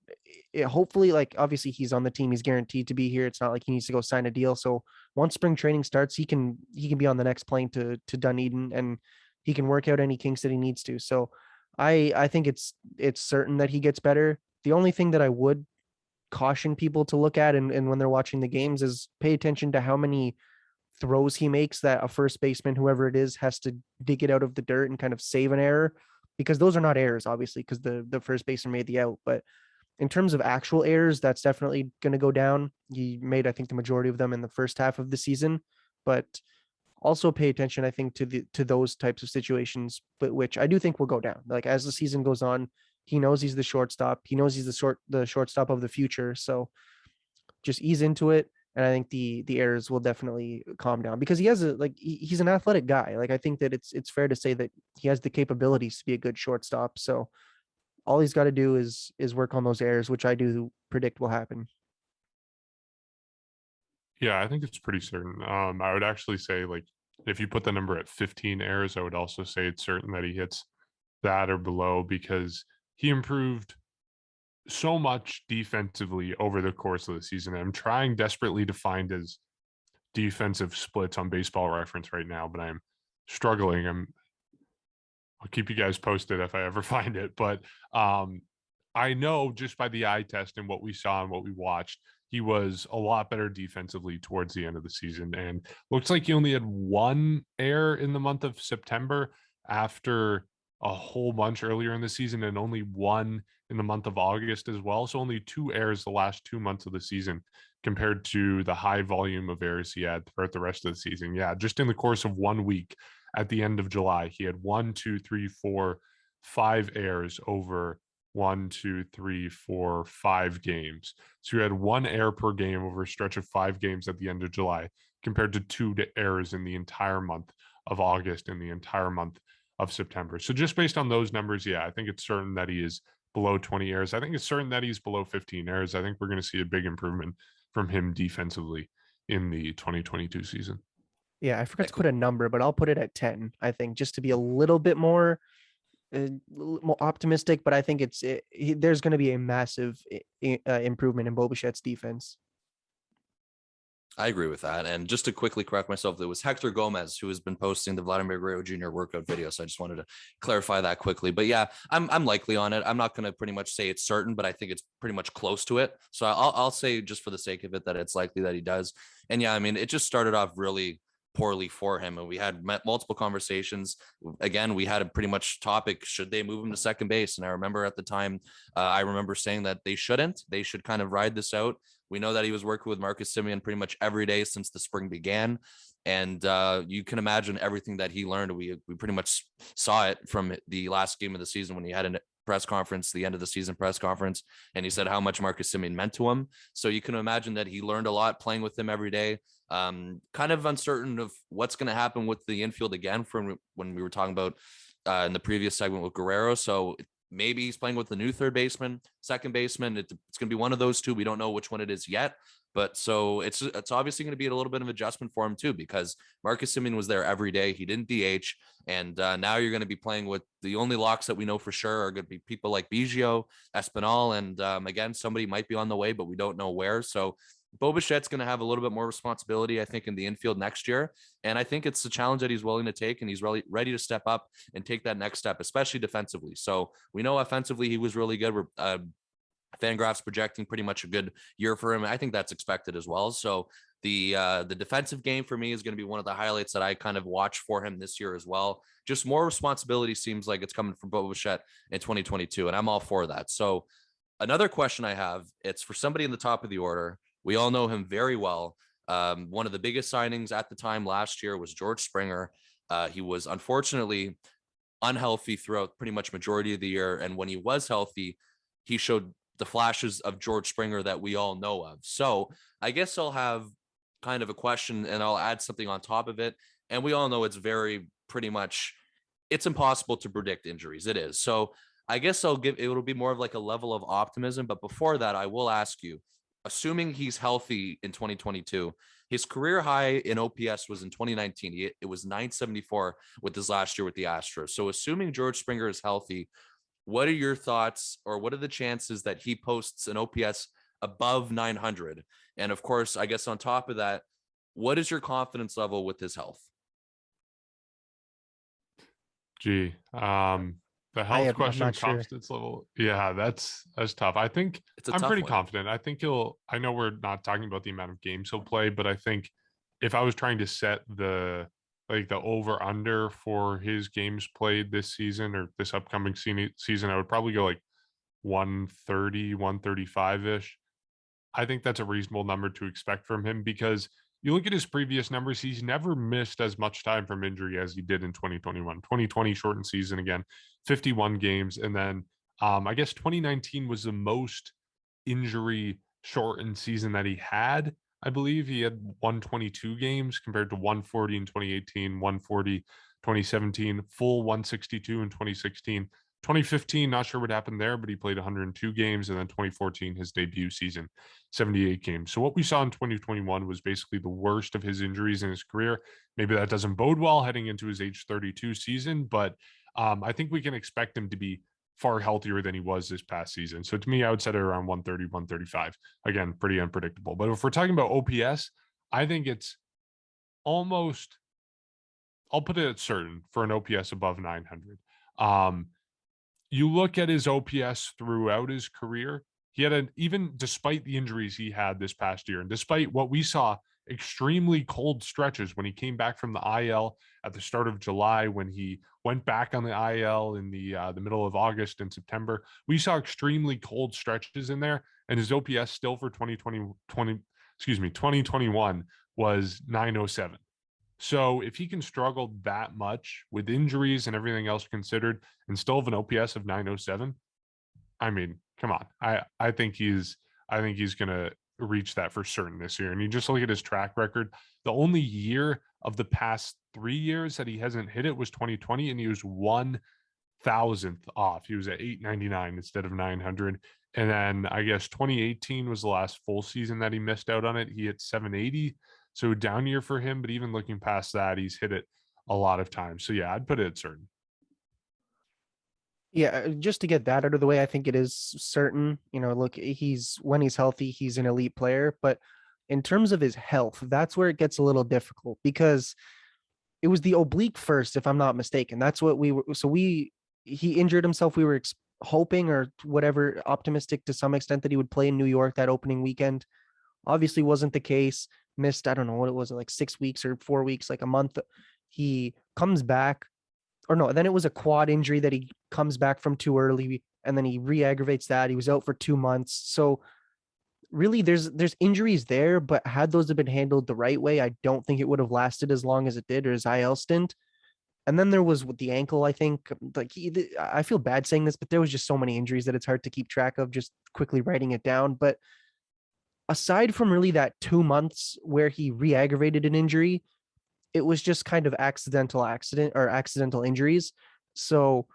hopefully, like, obviously he's on the team, he's guaranteed to be here. It's not like he needs to go sign a deal. So once spring training starts, he can be on the next plane to Dunedin and he can work out any kinks that he needs to. So I think it's certain that he gets better. The only thing that I would caution people to look at and when they're watching the games is pay attention to how many throws he makes that a first baseman, whoever it is, has to dig it out of the dirt and kind of save an error, because those are not errors, obviously, because the first baseman made the out. But in terms of actual errors, that's definitely going to go down. He made, I think, the majority of them in the first half of the season, but also pay attention, I think, to those types of situations, but which I do think will go down. Like, as the season goes on, he knows he's the shortstop. He knows he's the shortstop of the future. So just ease into it. And I think the errors will definitely calm down because he's an athletic guy. Like, I think that it's fair to say that he has the capabilities to be a good shortstop. So all he's got to do is work on those errors, which I do predict will happen. Yeah, I think it's pretty certain. I would actually say, like, if you put the number at 15 errors, I would also say it's certain that he hits that or below, because he improved so much defensively over the course of the season. I'm trying desperately to find his defensive splits on Baseball Reference right now, but I'm struggling. I'll keep you guys posted if I ever find it. But I know just by the eye test and what we saw and what we watched, he was a lot better defensively towards the end of the season. And looks like he only had one error in the month of September after a whole bunch earlier in the season, and only one in the month of August as well. So only 2 errors the last 2 months of the season compared to the high volume of errors he had throughout the rest of the season. Yeah, just in the course of 1 week at the end of July, he had 1, 2, 3, 4, 5 errors over 1, 2, 3, 4, 5 games. So you had 1 error per game over a stretch of 5 games at the end of July, compared to 2 errors in the entire month of August and the entire month of September. So just based on those numbers, yeah, I think it's certain that he is below 20 errors. I think it's certain that he's below 15 errors. I think we're going to see a big improvement from him defensively in the 2022 season. Yeah, I forgot to put a number, but I'll put it at 10, I think, just to be a little bit more more optimistic. But I think there's going to be a massive improvement in Bo Bichette's defense. I agree with that. And just to quickly correct myself, it was Hector Gomez who has been posting the Vladimir Guerrero Jr. workout video. So I just wanted to clarify that quickly. But yeah, I'm likely on it. I'm not going to pretty much say it's certain, but I think it's pretty much close to it. So I'll say, just for the sake of it, that it's likely that he does. And yeah, I mean, it just started off really poorly for him, and we had multiple conversations. Again, we had a pretty much topic: should they move him to second base? And I remember at the time, I remember saying that they shouldn't. They should kind of ride this out. We know that he was working with Marcus Semien pretty much every day since the spring began, and you can imagine everything that he learned. We pretty much saw it from the last game of the season when he had a press conference, the end of the season press conference, and he said how much Marcus Semien meant to him. So you can imagine that he learned a lot playing with him every day. Kind of uncertain of what's going to happen with the infield again from when we were talking about in the previous segment with Guerrero. So maybe he's playing with the new third baseman, second baseman. It's going to be one of those two. We don't know which one it is yet. But so it's obviously going to be a little bit of adjustment for him too, because Marcus Semien was there every day. He didn't DH. And now you're going to be playing with the only locks that we know for sure are going to be people like Biggio, Espinal. And again, somebody might be on the way, but we don't know where. So Bo Bichette's going to have a little bit more responsibility, I think, in the infield next year. And I think it's a challenge that he's willing to take, and he's really ready to step up and take that next step, especially defensively. So we know offensively he was really good. We're Fangraphs projecting pretty much a good year for him. I think that's expected as well. So the defensive game for me is going to be one of the highlights that I kind of watch for him this year as well. Just more responsibility seems like it's coming from Bo Bichette in 2022, and I'm all for that. So another question I have, it's for somebody in the top of the order. We all know him very well. One of the biggest signings at the time last year was George Springer. He was unfortunately unhealthy throughout pretty much majority of the year. And when he was healthy, he showed the flashes of George Springer that we all know of. So I guess I'll have kind of a question and I'll add something on top of it. And we all know it's it's impossible to predict injuries. It is. So I guess it'll be more of like a level of optimism. But before that, I will ask you, assuming he's healthy in 2022, his career high in OPS was in 2019. It was 974 with his last year with the Astros. So assuming George Springer is healthy, what are your thoughts, or what are the chances that he posts an OPS above 900? And of course, I guess on top of that, what is your confidence level with his health? The health question, sure. confidence level. Yeah, that's tough. I think I'm pretty confident. I think I know we're not talking about the amount of games he'll play, but I think if I was trying to set the over under for his games played this season or this upcoming season, I would probably go like 130, 135 ish. I think that's a reasonable number to expect from him, because you look at his previous numbers, he's never missed as much time from injury as he did in 2021. 2020 shortened season again, 51 games. And then I guess 2019 was the most injury shortened season that he had. I believe he had 122 games compared to 140 in 2018, 140 2017, full 162 in 2016. 2015, not sure what happened there, but he played 102 games. And then 2014, his debut season, 78 games. So what we saw in 2021 was basically the worst of his injuries in his career. Maybe that doesn't bode well heading into his age 32 season, but I think we can expect him to be far healthier than he was this past season. So to me, I would set it around 130, 135. Again, pretty unpredictable. But if we're talking about OPS, I think it's almost, I'll put it at certain for an OPS above 900. You look at his OPS throughout his career, he had even despite the injuries he had this past year, and despite what we saw extremely cold stretches when he came back from the IL at the start of July, when he went back on the IL in the middle of August and September, we saw extremely cold stretches in there, and his OPS still for 2021 was 907. So if he can struggle that much with injuries and everything else considered and still have an OPS of 907, I mean, come on. I think he's gonna reach that for certain this year. And you just look at his track record. The only year of the past 3 years that he hasn't hit it was 2020, and he was 1,000th off. He was at 899 instead of 900. And then I guess 2018 was the last full season that he missed out on it. He hit 780. So down year for him, but even looking past that, he's hit it a lot of times. So yeah, I'd put it at certain. Yeah, just to get that out of the way, I think it is certain. Look, when he's healthy, he's an elite player. But in terms of his health, that's where it gets a little difficult because it was the oblique first, if I'm not mistaken. That's what we were. So he injured himself. We were hoping or whatever, optimistic to some extent that he would play in New York that opening weekend. Obviously wasn't the case. Missed, I don't know what it was, like 6 weeks or 4 weeks, like a month. He comes back, or no, then it was a quad injury that he comes back from too early, and then he re-aggravates that. He was out for 2 months. So really there's injuries there, but had those have been handled the right way, I don't think it would have lasted as long as it did, or his IL stint. And then there was with the ankle, I think, like I feel bad saying this, but there was just so many injuries that it's hard to keep track of, just quickly writing it down. But aside from really that 2 months where he re-aggravated an injury, it was just kind of accidental injuries. So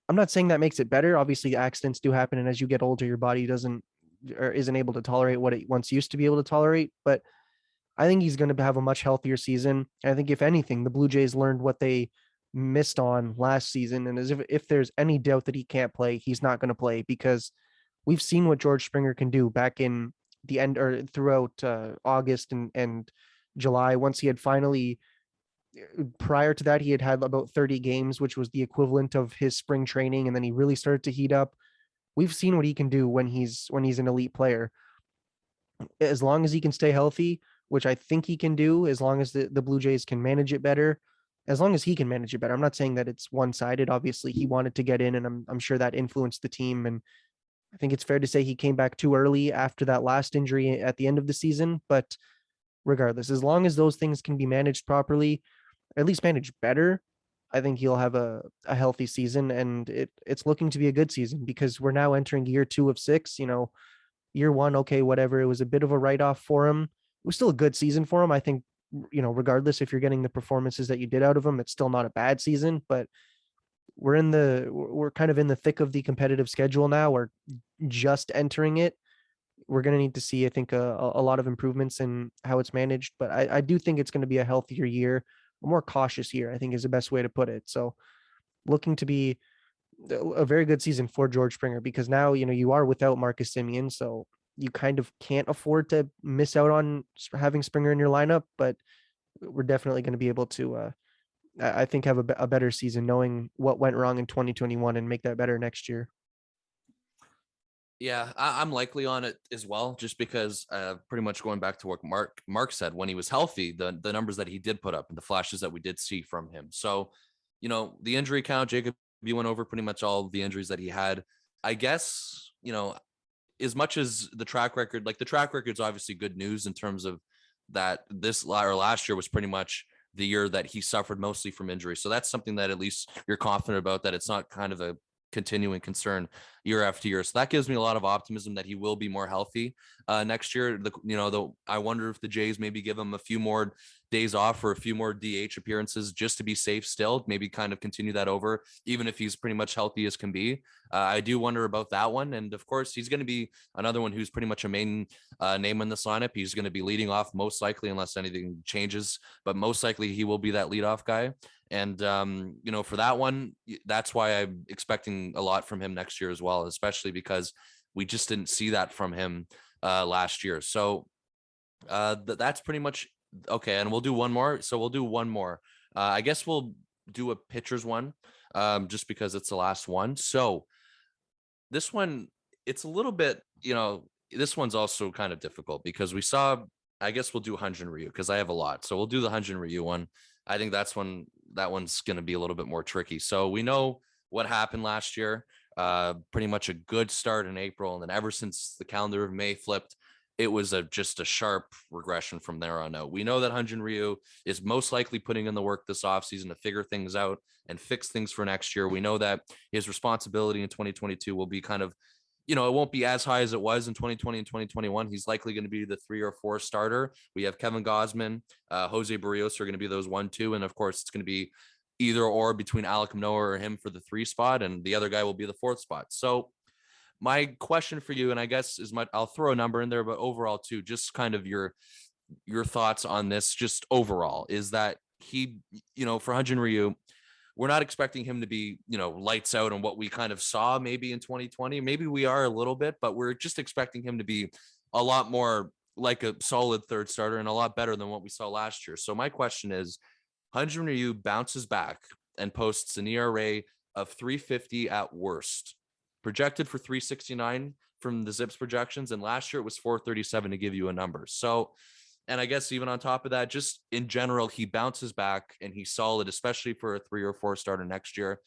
I'm not saying that makes it better. Obviously, accidents do happen, and as you get older, your body doesn't or isn't able to tolerate what it once used to be able to tolerate. But I think he's going to have a much healthier season. And I think if anything, the Blue Jays learned what they missed on last season. And as if there's any doubt that he can't play, he's not going to play, because we've seen what George Springer can do back in the end or throughout August and July. Once he had finally, prior to that, he had about 30 games, which was the equivalent of his spring training. And then he really started to heat up. We've seen what he can do when he's an elite player. As long as he can stay healthy, which I think he can do, as long as the Blue Jays can manage it better, as long as he can manage it better. I'm not saying that it's one-sided. Obviously, he wanted to get in, and I'm sure that influenced the team. And I think it's fair to say he came back too early after that last injury at the end of the season. But regardless, as long as those things can be managed properly, or at least managed better, I think he'll have a healthy season, and it's looking to be a good season, because we're now entering year 2 of 6. Year 1, okay, whatever. It was a bit of a write-off for him. It was still a good season for him. I think, regardless if you're getting the performances that you did out of him, it's still not a bad season. But we're kind of in the thick of the competitive schedule now. We're just entering it. We're going to need to see, I think, a lot of improvements in how it's managed. But I do think it's going to be a healthier year, a more cautious year, I think is the best way to put it. So looking to be a very good season for George Springer, because now, you are without Marcus Semien. So you kind of can't afford to miss out on having Springer in your lineup, but we're definitely going to be able to, I think, have a better season, knowing what went wrong in 2021 and make that better next year. Yeah, I'm likely on it as well, just because pretty much going back to what Mark said, when he was healthy, the numbers that he did put up and the flashes that we did see from him. So, the injury count, Jacob, you went over pretty much all the injuries that he had. I guess, as much as the track record, like the track record's obviously good news in terms of that this or last year was pretty much the year that he suffered mostly from injury. So that's something that at least you're confident about, that it's not kind of a continuing concern year after year. So that gives me a lot of optimism that he will be more healthy next year. I wonder if the Jays maybe give him a few more days off for a few more DH appearances just to be safe still, maybe kind of continue that over, even if he's pretty much healthy as can be. I do wonder about that one. And of course, he's going to be another one who's pretty much a main name in this lineup. He's going to be leading off most likely, unless anything changes, but most likely he will be that leadoff guy. And, for that one, that's why I'm expecting a lot from him next year as well, especially because we just didn't see that from him last year. So that's pretty much okay. And we'll do one more. So we'll do one more. I guess we'll do a pitcher's one just because it's the last one. So this one, it's a little bit, this one's also kind of difficult because we saw, I guess we'll do Hyunjin Ryu because I have a lot. So we'll do the Hyunjin Ryu one. I think that one's going to be a little bit more tricky. So we know what happened last year, pretty much a good start in April. And then ever since the calendar of May flipped, it was just a sharp regression from there on out. We know that Hyunjin Ryu is most likely putting in the work this offseason to figure things out and fix things for next year. We know that his responsibility in 2022 will be kind of, it won't be as high as it was in 2020 and 2021. He's likely going to be the 3 or 4 starter. We have Kevin Gausman, Jose Barrios are going to be those 1, 2. And of course, it's going to be either or between Alek Manoah or him for the 3 spot. And the other guy will be the 4th spot. So my question for you, and I guess I'll throw a number in there, but overall too, just kind of your thoughts on this, just overall, is that he, for Hyunjin Ryu, we're not expecting him to be, lights out on what we kind of saw maybe in 2020. Maybe we are a little bit, but we're just expecting him to be a lot more like a solid 3rd starter and a lot better than what we saw last year. So my question is, Hyunjin Ryu bounces back and posts an ERA of 3.50 at worst, projected for 3.69 from the Zips projections. And last year it was 4.37 to give you a number. So, and I guess even on top of that, just in general, he bounces back and he's solid, especially for a 3 or 4 starter next year.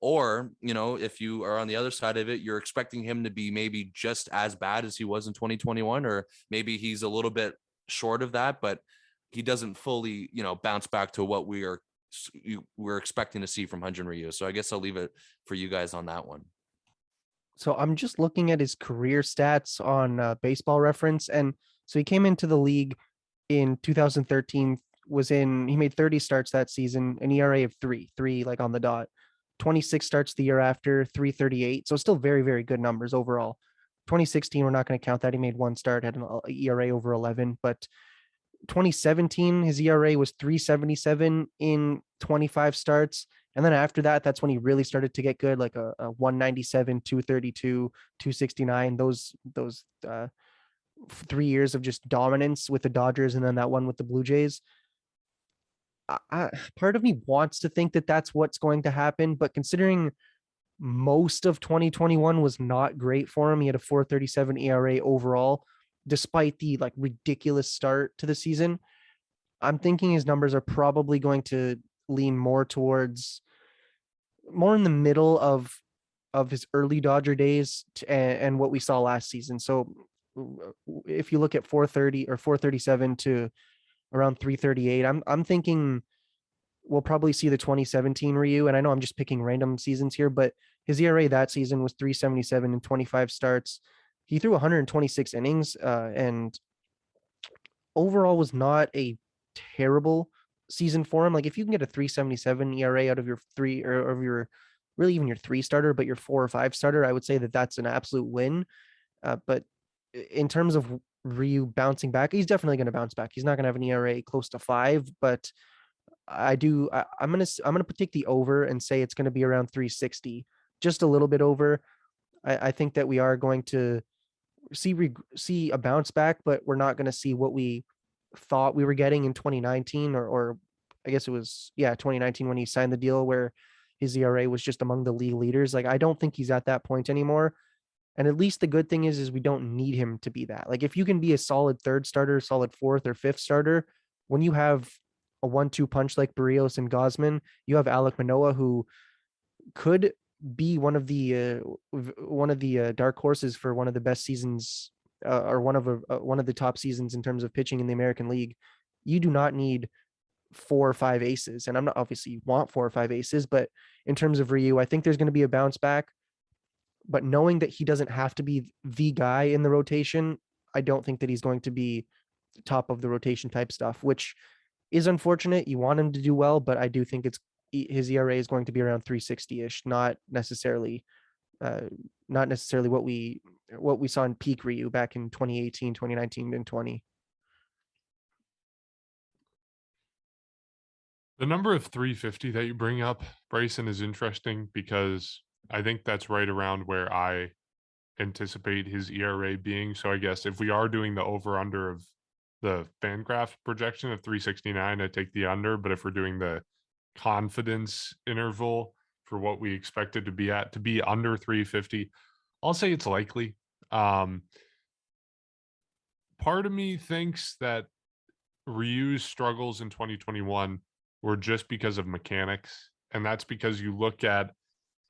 Or, if you are on the other side of it, you're expecting him to be maybe just as bad as he was in 2021, or maybe he's a little bit short of that, but he doesn't fully, bounce back to what we're expecting to see from Hyunjin Ryu. So I guess I'll leave it for you guys on that one. So I'm just looking at his career stats on Baseball Reference. And so he came into the league in 2013, he made 30 starts that season, an ERA of 3 like on the dot. 26 starts the year after, 3.38. So still very, very good numbers overall. 2016, we're not going to count that. He made 1 start, had an ERA over 11. But 2017, his ERA was 3.77 in 25 starts. And then after that, that's when he really started to get good, like a 197, 232, 269, those 3 years of just dominance with the Dodgers and then that one with the Blue Jays. Part of me wants to think that that's what's going to happen, but considering most of 2021 was not great for him, he had a 4.37 ERA overall, despite the ridiculous start to the season. I'm thinking his numbers are probably going to lean more in the middle of his early Dodger days and what we saw last season. So if you look at 4.30 or 4.37 to around 3.38, I'm thinking we'll probably see the 2017 Ryu. And I know I'm just picking random seasons here, but his ERA that season was 3.77 in 25 starts. He threw 126 innings and overall was not a terrible season for him. Like if you can get a 3.77 ERA out of your 3 or of your really even your 3 starter, but your 4 or 5 starter, I would say that that's an absolute win. But in terms of Ryu bouncing back, he's definitely going to bounce back. He's not going to have an ERA close to 5, but I'm going to take the over and say it's going to be around 360, just a little bit over. I think that we are going to see a bounce back, but we're not going to see what we thought we were getting in 2019 or I guess it was 2019 when he signed the deal where his ERA was just among the league leaders. Like I don't think he's at that point anymore. And at least the good thing is we don't need him to be that. Like if you can be a solid 3rd starter, solid 4th or 5th starter, when you have a 1-2 punch like Barrios and Gausman, you have Alek Manoah, who could be one of the dark horses for one of the best seasons or one of the top seasons in terms of pitching in the American League. You do not need 4 or 5 aces. And I'm not obviously you want 4 or 5 aces, but in terms of Ryu, I think there's going to be a bounce back. But knowing that he doesn't have to be the guy in the rotation, I don't think that he's going to be top of the rotation type stuff, which is unfortunate. You want him to do well, but I do think his ERA is going to be around 360-ish, uh, not necessarily what we saw in peak Ryu back in 2018, 2019, and 20. The number of 350 that you bring up, Bryson, is interesting because I think that's right around where I anticipate his ERA being. So I guess if we are doing the over under of the Fangraph projection of 369, I take the under. But if we're doing the confidence interval for what we expect it to be at, to be under 350, I'll say it's likely. Part of me thinks that Ryu's struggles in 2021 were just because of mechanics. And that's because you look at,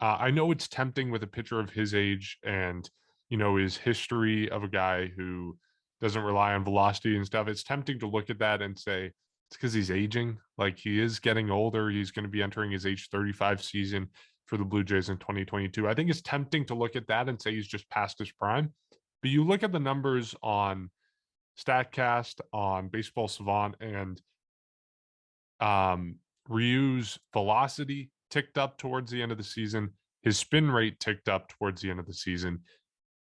I know it's tempting with a pitcher of his age and, his history of a guy who doesn't rely on velocity and stuff. It's tempting to look at that and say, it's because he's aging. Like, he is getting older. He's going to be entering his age 35 season for the Blue Jays in 2022. I think it's tempting to look at that and say he's just past his prime. But you look at the numbers on StatCast, on Baseball Savant, and Ryu's velocity ticked up towards the end of the season. His spin rate ticked up towards the end of the season.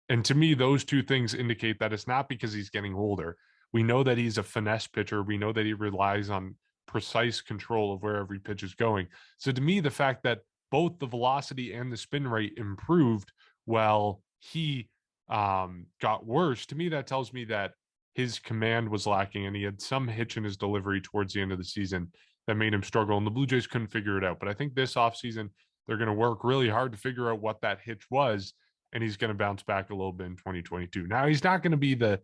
And to me, those two things indicate that it's not because he's getting older. We know that he's a finesse pitcher. We know that he relies on precise control of where every pitch is going. So to me, the fact that both the velocity and the spin rate improved while he got worse, to me, that tells me that his command was lacking and he had some hitch in his delivery towards the end of the season that made him struggle. And the Blue Jays couldn't figure it out. But I think this offseason, they're going to work really hard to figure out what that hitch was. And he's going to bounce back a little bit in 2022. Now, he's not going to be the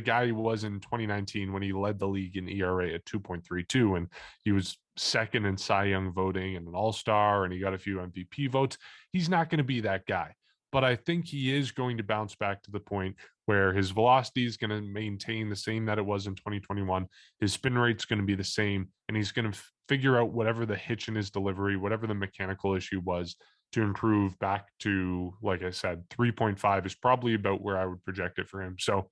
guy he was in 2019 when he led the league in ERA at 2.32, and he was second in Cy Young voting and an All-Star, and he got a few MVP votes. He's not going to be that guy. But I think he is going to bounce back to the point where his velocity is going to maintain the same that it was in 2021. His spin rate's going to be the same, and he's going to figure out whatever the hitch in his delivery, whatever the mechanical issue was, to improve back to, like I said, 3.5 is probably about where I would project it for him. So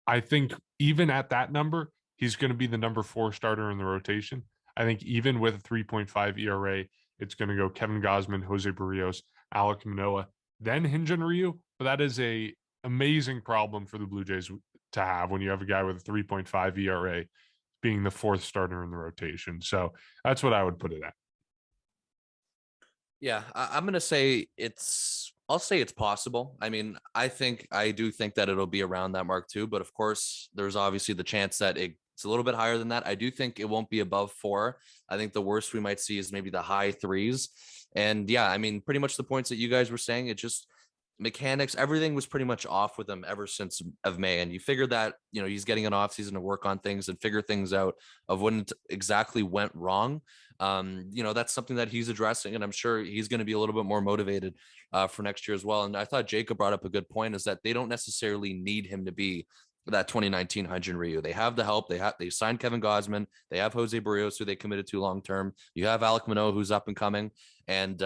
I think even at that number, he's going to be the number 4 starter in the rotation. I think even with a 3.5 ERA, it's going to go Kevin Gausman, Jose Barrios, Alek Manoah, then Hyun-Jin Ryu. But that is a amazing problem for the Blue Jays to have when you have a guy with a 3.5 ERA being the 4th starter in the rotation. So that's what I would put it at. Yeah, I'm going to say I'll say it's possible. I mean, I do think that it'll be around that mark too. But of course, there's obviously the chance that it's a little bit higher than that. I do think it won't be above 4. I think the worst we might see is maybe the high 3s. And yeah, I mean, pretty much the points that you guys were saying, it just mechanics, everything was pretty much off with him ever since of May. And you figure that, he's getting an off season to work on things and figure things out of when it exactly went wrong. That's something that he's addressing, and I'm sure he's going to be a little bit more motivated for next year as well. And I thought Jacob brought up a good point, is that they don't necessarily need him to be that 2019 Hyun-Jin Ryu. They have the help. They signed Kevin Gausman. They have Jose Barrios, who they committed to long term. You have Alek Manoah, who's up and coming, and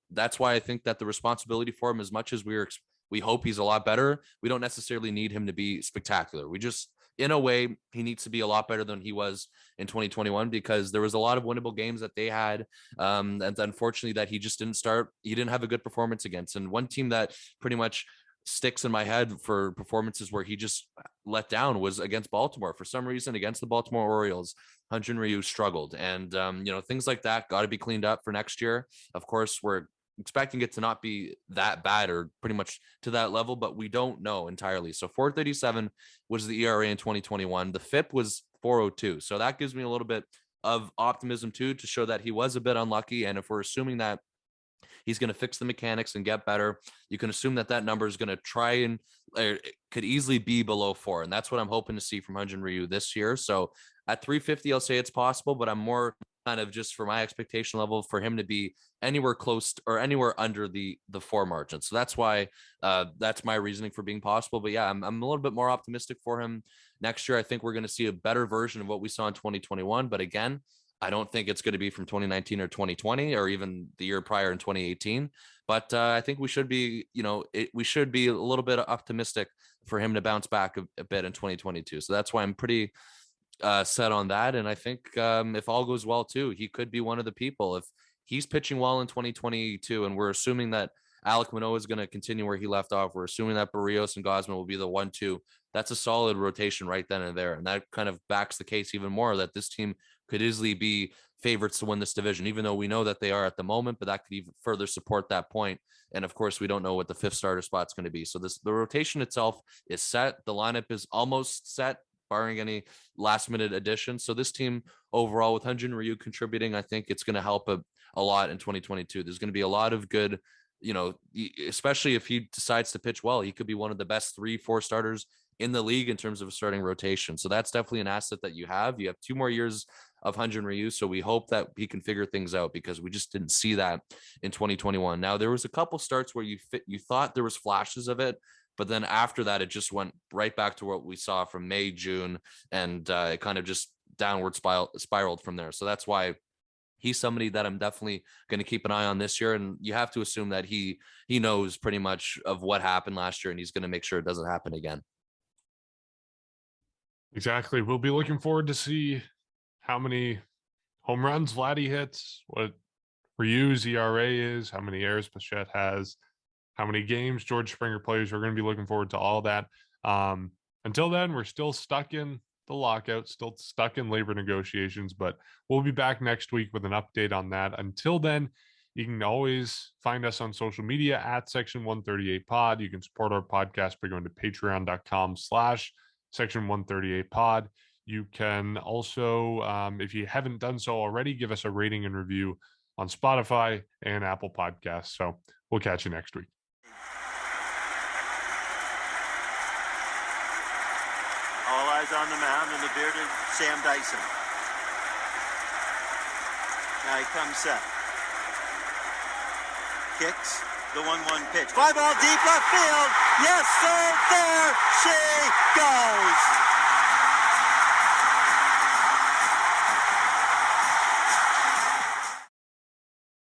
that's why I think that the responsibility for him, as much as we hope he's a lot better, we don't necessarily need him to be spectacular. We just, in a way, he needs to be a lot better than he was in 2021, because there was a lot of winnable games that they had. And unfortunately that he just he didn't have a good performance against. And one team that pretty much sticks in my head for performances where he just let down was against Baltimore. For some reason, against the Baltimore Orioles, Hyun-Jin Ryu struggled. And, things like that got to be cleaned up for next year. Of course, we're expecting it to not be that bad or pretty much to that level, but we don't know entirely. So 4.37 was the ERA in 2021. The FIP was 4.02. So that gives me a little bit of optimism too, to show that he was a bit unlucky. And if we're assuming that he's going to fix the mechanics and get better, you can assume that number is going to try and could easily be below 4. And that's what I'm hoping to see from Hyun-Jin Ryu this year. So at 350, I'll say it's possible, but I'm more kind of just for my expectation level for him to be anywhere close to, or anywhere under the 4 margin. So that's why that's my reasoning for being possible. But yeah, I'm a little bit more optimistic for him next year. I think we're going to see a better version of what we saw in 2021. But again, I don't think it's going to be from 2019 or 2020 or even the year prior in 2018. But I think we should be, we should be a little bit optimistic for him to bounce back a bit in 2022. So that's why I'm pretty set on that. And I think if all goes well too, he could be one of the people. If he's pitching well in 2022, and we're assuming that Alek Manoah is going to continue where he left off, we're assuming that Barrios and Gosman will be the 1-2. That's a solid rotation right then and there. And that kind of backs the case even more that this team could easily be favorites to win this division, even though we know that they are at the moment, but that could even further support that point. And of course, we don't know what the fifth starter spot's going to be. So the rotation itself is set. The lineup is almost set, barring any last minute additions. So this team overall with Hyunjin Ryu contributing, I think it's going to help a lot in 2022. There's going to be a lot of good, especially if he decides to pitch well, he could be one of the best 3-4 starters in the league in terms of starting rotation. So that's definitely an asset that you have. You have 2 more years of Hyunjin Ryu. So we hope that he can figure things out, because we just didn't see that in 2021. Now, there was a couple starts where you thought there was flashes of it, but then after that, it just went right back to what we saw from May, June, and it kind of just downward spiraled from there. So that's why he's somebody that I'm definitely going to keep an eye on this year. And you have to assume that he knows pretty much of what happened last year, and he's going to make sure it doesn't happen again. Exactly. We'll be looking forward to see how many home runs Vladdy hits, what Ryu's ERA is, how many errors Bichette has, how many games George Springer plays. We're going to be looking forward to all that. Until then, we're still stuck in the lockout, still stuck in labor negotiations, but we'll be back next week with an update on that. Until then, you can always find us on social media at Section 138 Pod. You can support our podcast by going to patreon.com/Section 138 Pod. You can also, if you haven't done so already, give us a rating and review on Spotify and Apple Podcasts. So we'll catch you next week. All eyes on the mound and the bearded Sam Dyson. Now he comes set. Kicks the 1-1 pitch. Fly ball deep left field. Yes, sir. There she goes.